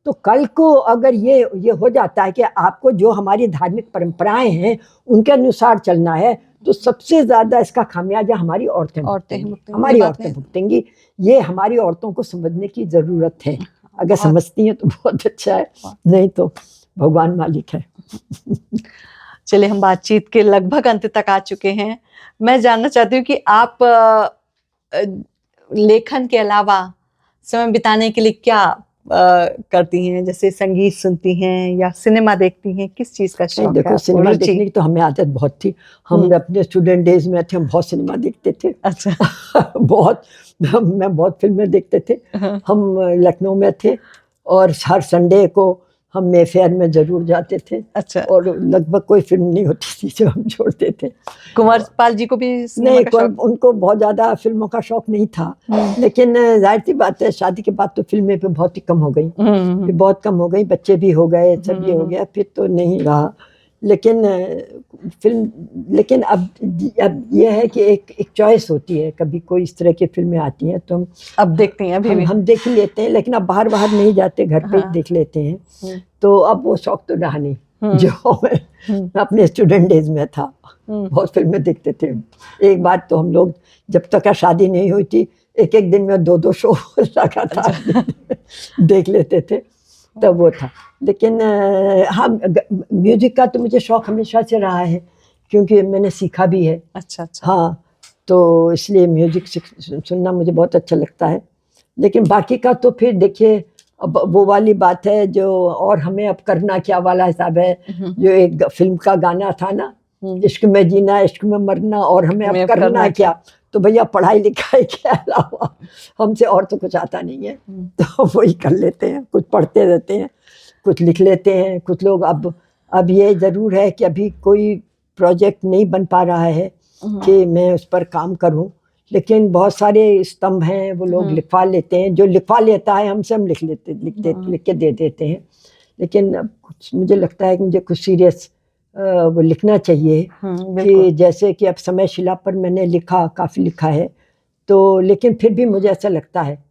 तो कल को अगर ये हो जाता है कि आपको जो हमारी धार्मिक परंपराएं हैं उनके अनुसार चलना है, तो सबसे ज्यादा इसका खामियाजा हमारी औरतें भुगतेंगी। ये हमारी औरतों को समझने की जरूरत है। अगर समझती हैं तो बहुत अच्छा है, नहीं तो भगवान मालिक है। चलिए, हम बातचीत के लगभग अंत तक आ चुके हैं। मैं जानना चाहती हूँ कि आप लेखन के अलावा समय बिताने के लिए क्या करती हैं? जैसे संगीत सुनती हैं या सिनेमा देखती हैं, किस चीज का शौक है? देखो, सिनेमा देखने की तो हमें आदत बहुत थी। हम अपने स्टूडेंट डेज में थे, हम बहुत सिनेमा देखते थे। अच्छा। मैं बहुत फिल्में देखते थे। हम लखनऊ में थे और हर संडे को हम मेफेयर में जरूर जाते थे। अच्छा। और लगभग कोई फिल्म नहीं होती थी जो हम छोड़ते थे। कुंवर पाल जी को भी नहीं, उनको बहुत ज्यादा फिल्मों का शौक नहीं था, लेकिन जाहिर सी बात है शादी के बाद तो फिल्में पे बहुत ही कम हो गई, बहुत कम हो गई, बच्चे भी हो गए, सब ये हो गया, फिर तो नहीं रहा। लेकिन अब ये है कि एक चॉइस होती है, कभी कोई इस तरह की फिल्में आती हैं तो अब देखते हैं, अभी हम देख लेते हैं, लेकिन अब बाहर नहीं जाते, घर पे देख लेते हैं। तो अब वो शौक तो रहा नहीं जो मैं अपने स्टूडेंट डेज में था। बहुत फिल्में देखते थे। एक बार तो हम लोग जब तक शादी नहीं हुई थी, एक दिन में 2 शो लगातार देख लेते थे, तब वो था। लेकिन हाँ, म्यूजिक का तो मुझे शौक हमेशा से रहा है, क्योंकि मैंने सीखा भी है। अच्छा। हाँ, तो इसलिए म्यूजिक सुनना मुझे बहुत अच्छा लगता है। लेकिन बाकी का तो फिर देखिए, अब वो वाली बात है जो और हमें अब करना क्या वाला हिसाब है। जो एक फिल्म का गाना था ना, इश्क में जीना इश्क में मरना, और हमें अब करना क्या। तो भैया, पढ़ाई लिखाई के अलावा हमसे और तो कुछ आता नहीं है, तो वही कर लेते हैं। कुछ पढ़ते रहते हैं, कुछ लिख लेते हैं। कुछ लोग अब ये ज़रूर है कि अभी कोई प्रोजेक्ट नहीं बन पा रहा है कि मैं उस पर काम करूं, लेकिन बहुत सारे स्तंभ हैं वो लोग लिखवा लेते हैं, जो लिखवा लेता है हमसे हम लिख के दे देते हैं। लेकिन अब मुझे लगता है कि मुझे कुछ सीरियस वो लिखना चाहिए कि जैसे कि अब समय शिला पर मैंने लिखा, काफ़ी लिखा है, तो लेकिन फिर भी मुझे ऐसा लगता है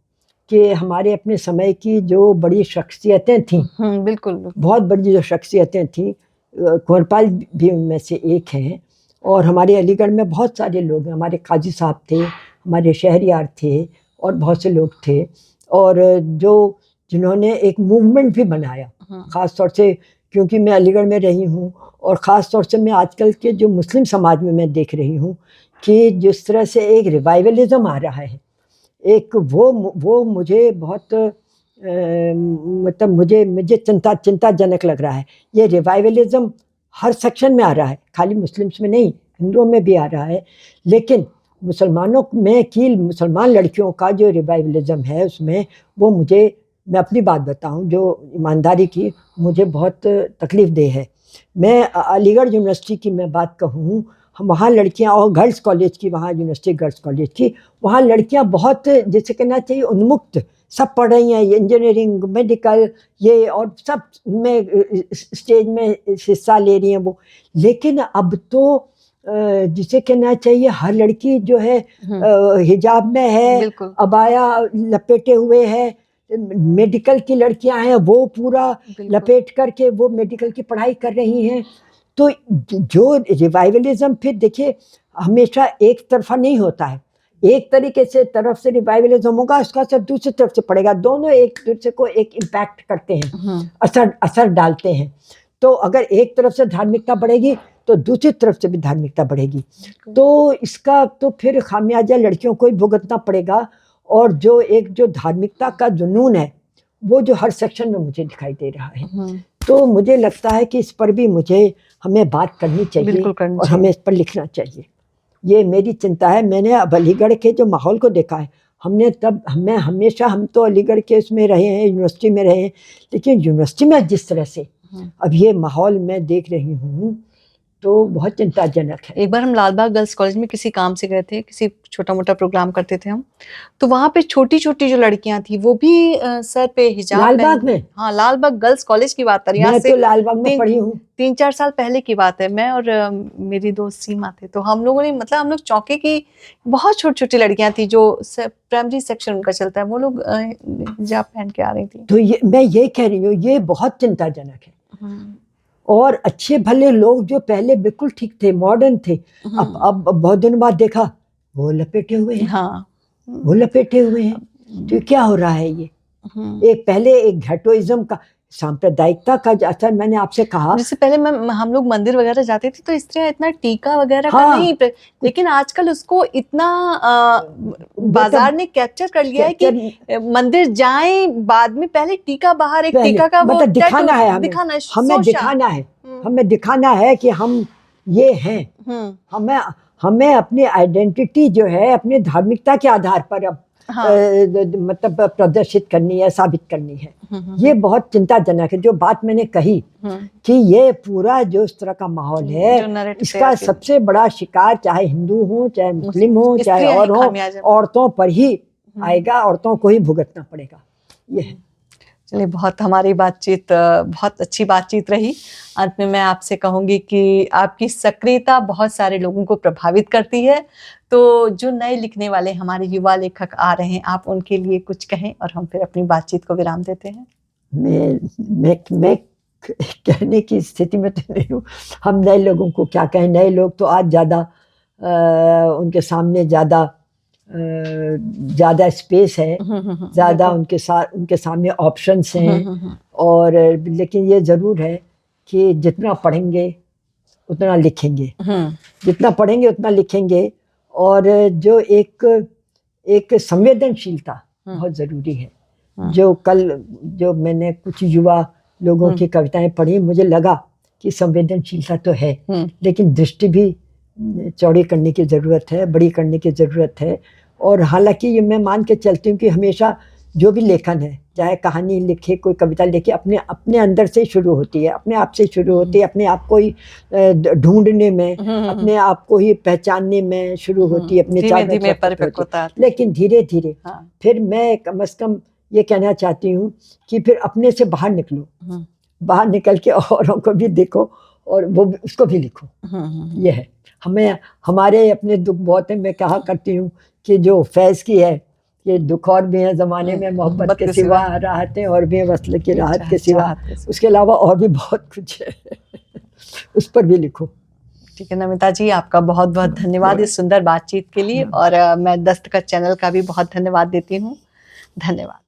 कि हमारे अपने समय की जो बड़ी शख्सियतें थीं, बिल्कुल बहुत बड़ी जो शख्सियतें थीं, कुंवरपाल भी उनमें से एक हैं, और हमारे अलीगढ़ में बहुत सारे लोग हैं, हमारे काजी साहब थे, हमारे शहरियार थे, और बहुत से लोग थे, और जो जिन्होंने एक मूवमेंट भी बनाया, ख़ास तौर से क्योंकि मैं अलीगढ़ में रही हूँ, और ख़ास तौर से मैं आजकल के जो मुस्लिम समाज में मैं देख रही हूँ कि जिस तरह से एक रिवाइवलिज्म आ रहा है, एक वो मुझे बहुत मतलब मुझे चिंताजनक लग रहा है। ये रिवाइवलिज्म हर सेक्शन में आ रहा है, खाली मुस्लिम्स में नहीं, हिंदुओं में भी आ रहा है, लेकिन मुसलमानों में की मुसलमान लड़कियों का जो रिवाइवलिज्म है उसमें वो मैं अपनी बात बताऊं जो ईमानदारी की, मुझे बहुत तकलीफ दे है। मैं अलीगढ़ यूनिवर्सिटी की मैं बात कहूँ, हम वहाँ लड़कियाँ, और गर्ल्स कॉलेज की, वहाँ यूनिवर्सिटी गर्ल्स कॉलेज की, वहाँ लड़कियाँ बहुत, जैसे कहना चाहिए, उन्मुक्त, सब पढ़ रही हैं, इंजीनियरिंग, मेडिकल, ये और सब में स्टेज में हिस्सा ले रही हैं वो। लेकिन अब तो जिसे कहना चाहिए हर लड़की जो है हिजाब में है, अबाया लपेटे हुए है, मेडिकल की लड़कियां हैं वो पूरा लपेट करके वो मेडिकल की पढ़ाई कर रही हैं। तो जो रिवाइवलिज्म, फिर देखिए हमेशा एक तरफा नहीं होता है, एक तरीके से तरफ से रिवाइवलिज्म होगा, उसका असर दूसरी तरफ से पड़ेगा, दोनों एक दूसरे को एक इम्पैक्ट करते हैं, असर डालते हैं। तो अगर एक तरफ से धार्मिकता बढ़ेगी तो दूसरी तरफ से भी धार्मिकता बढ़ेगी, तो इसका तो फिर खामियाजा लड़कियों को ही भुगतना पड़ेगा। और जो धार्मिकता का जुनून है वो जो हर सेक्शन में मुझे दिखाई दे रहा है, तो मुझे लगता है कि इस पर भी हमें बात करनी चाहिए और हमें इस पर लिखना चाहिए। ये मेरी चिंता है। मैंने अब अलीगढ़ के जो माहौल को देखा है, हम तो अलीगढ़ के उसमें रहे हैं, यूनिवर्सिटी में रहे हैं, लेकिन यूनिवर्सिटी में जिस तरह से अब ये माहौल मैं देख रही हूँ तो बहुत चिंताजनक है। एक बार हम लालबाग गर्ल्स कॉलेज में किसी काम से गए थे, किसी छोटा मोटा प्रोग्राम करते थे हम, तो वहाँ पे छोटी छोटी जो लड़कियां थी वो भी सर पे हिजाब, लालबाग में, हाँ लालबाग गर्ल्स कॉलेज की बात कर रही हूँ, मैं तो लालबाग में पढ़ी हूँ, 3-4 साल पहले की बात है। मैं और मेरी दोस्त सीमा थे, तो हम लोगों ने मतलब हम लोग चौंके की बहुत छोटी छोटी लड़कियां थी जो प्राइमरी सेक्शन उनका चलता है, वो लोग हिजाब पहन के आ रही थी। तो मैं ये कह रही हूँ ये बहुत चिंताजनक है। और अच्छे भले लोग जो पहले बिल्कुल ठीक थे, मॉडर्न थे, अब बहुत दिन बाद देखा वो लपेटे हुए हैं, हाँ वो लपेटे हुए हैं। तो क्या हो रहा है ये? एक पहले एक घटोइज्म का, सांप्रदायिकता का असर, मैंने आपसे कहा, जिससे पहले हम लोग मंदिर वगैरह जाते थे तो इस तरह इतना टीका वगैरह का नहीं, लेकिन आजकल उसको इतना बाजार ने कैप्चर कर लिया है कि मंदिर जाएं बाद में पहले टीका, बाहर एक टीका का वो दिखाना है, हमें दिखाना है कि हम ये हैं। हमें अपनी आइडेंटिटी जो है अपनी धार्मिकता के आधार पर अब मतलब प्रदर्शित करनी है, साबित करनी है। ये बहुत चिंताजनक है जो बात मैंने कही कि ये पूरा जो इस तरह का माहौल है, इसका सबसे बड़ा शिकार चाहे हिंदू हो, चाहे मुस्लिम हो, चाहे और हो, औरतों पर ही आएगा, औरतों को ही भुगतना पड़ेगा। ये है। चलिए, बहुत हमारी बातचीत बहुत अच्छी बातचीत रही। अंत में मैं आपसे कहूँगी कि आपकी सक्रियता बहुत सारे लोगों को प्रभावित करती है, तो जो नए लिखने वाले हमारे युवा लेखक आ रहे हैं, आप उनके लिए कुछ कहें और हम फिर अपनी बातचीत को विराम देते हैं। मैं कहने की स्थिति में तो नहीं हूँ, हम नए लोगों को क्या कहें। नए लोग तो आज ज़्यादा उनके सामने ज़्यादा स्पेस है, ज़्यादा उनके सामने ऑप्शंस हैं, और लेकिन ये ज़रूर है कि जितना पढ़ेंगे उतना लिखेंगे, जितना पढ़ेंगे उतना लिखेंगे। और जो एक संवेदनशीलता बहुत ज़रूरी है। जो मैंने कुछ युवा लोगों की कविताएं पढ़ी, मुझे लगा कि संवेदनशीलता तो है, लेकिन दृष्टि भी चौड़ी करने की ज़रूरत है, बड़ी करने की ज़रूरत है। और हालांकि ये मैं मान के चलती हूँ कि हमेशा जो भी लेखन है चाहे कहानी लिखे, कोई कविता लिखे, अपने अपने अंदर से शुरू होती है, अपने आप से शुरू होती है, अपने आप को ही ढूंढने में, अपने आप को ही पहचानने में शुरू होती है, अपने धीमे धीमे परिपक्वता। लेकिन धीरे धीरे हाँ। फिर मैं कम से कम ये कहना चाहती हूँ कि फिर अपने से बाहर निकलो, बाहर निकल के औरों को भी देखो और वो उसको भी लिखो। ये है हमें, हमारे अपने दुख बहुत है। मैं कहा करती हूँ कि जो फैज़ की है, ये दुख और भी है ज़माने में, मोहब्बत के सिवा राहतें और भी है, वस्ल की राहत के सिवा, उसके अलावा और भी बहुत कुछ है। उस पर भी लिखो। ठीक है नमिता जी, आपका बहुत बहुत धन्यवाद इस सुंदर बातचीत के लिए, और मैं दस्तखत चैनल का भी बहुत धन्यवाद देती हूँ। धन्यवाद।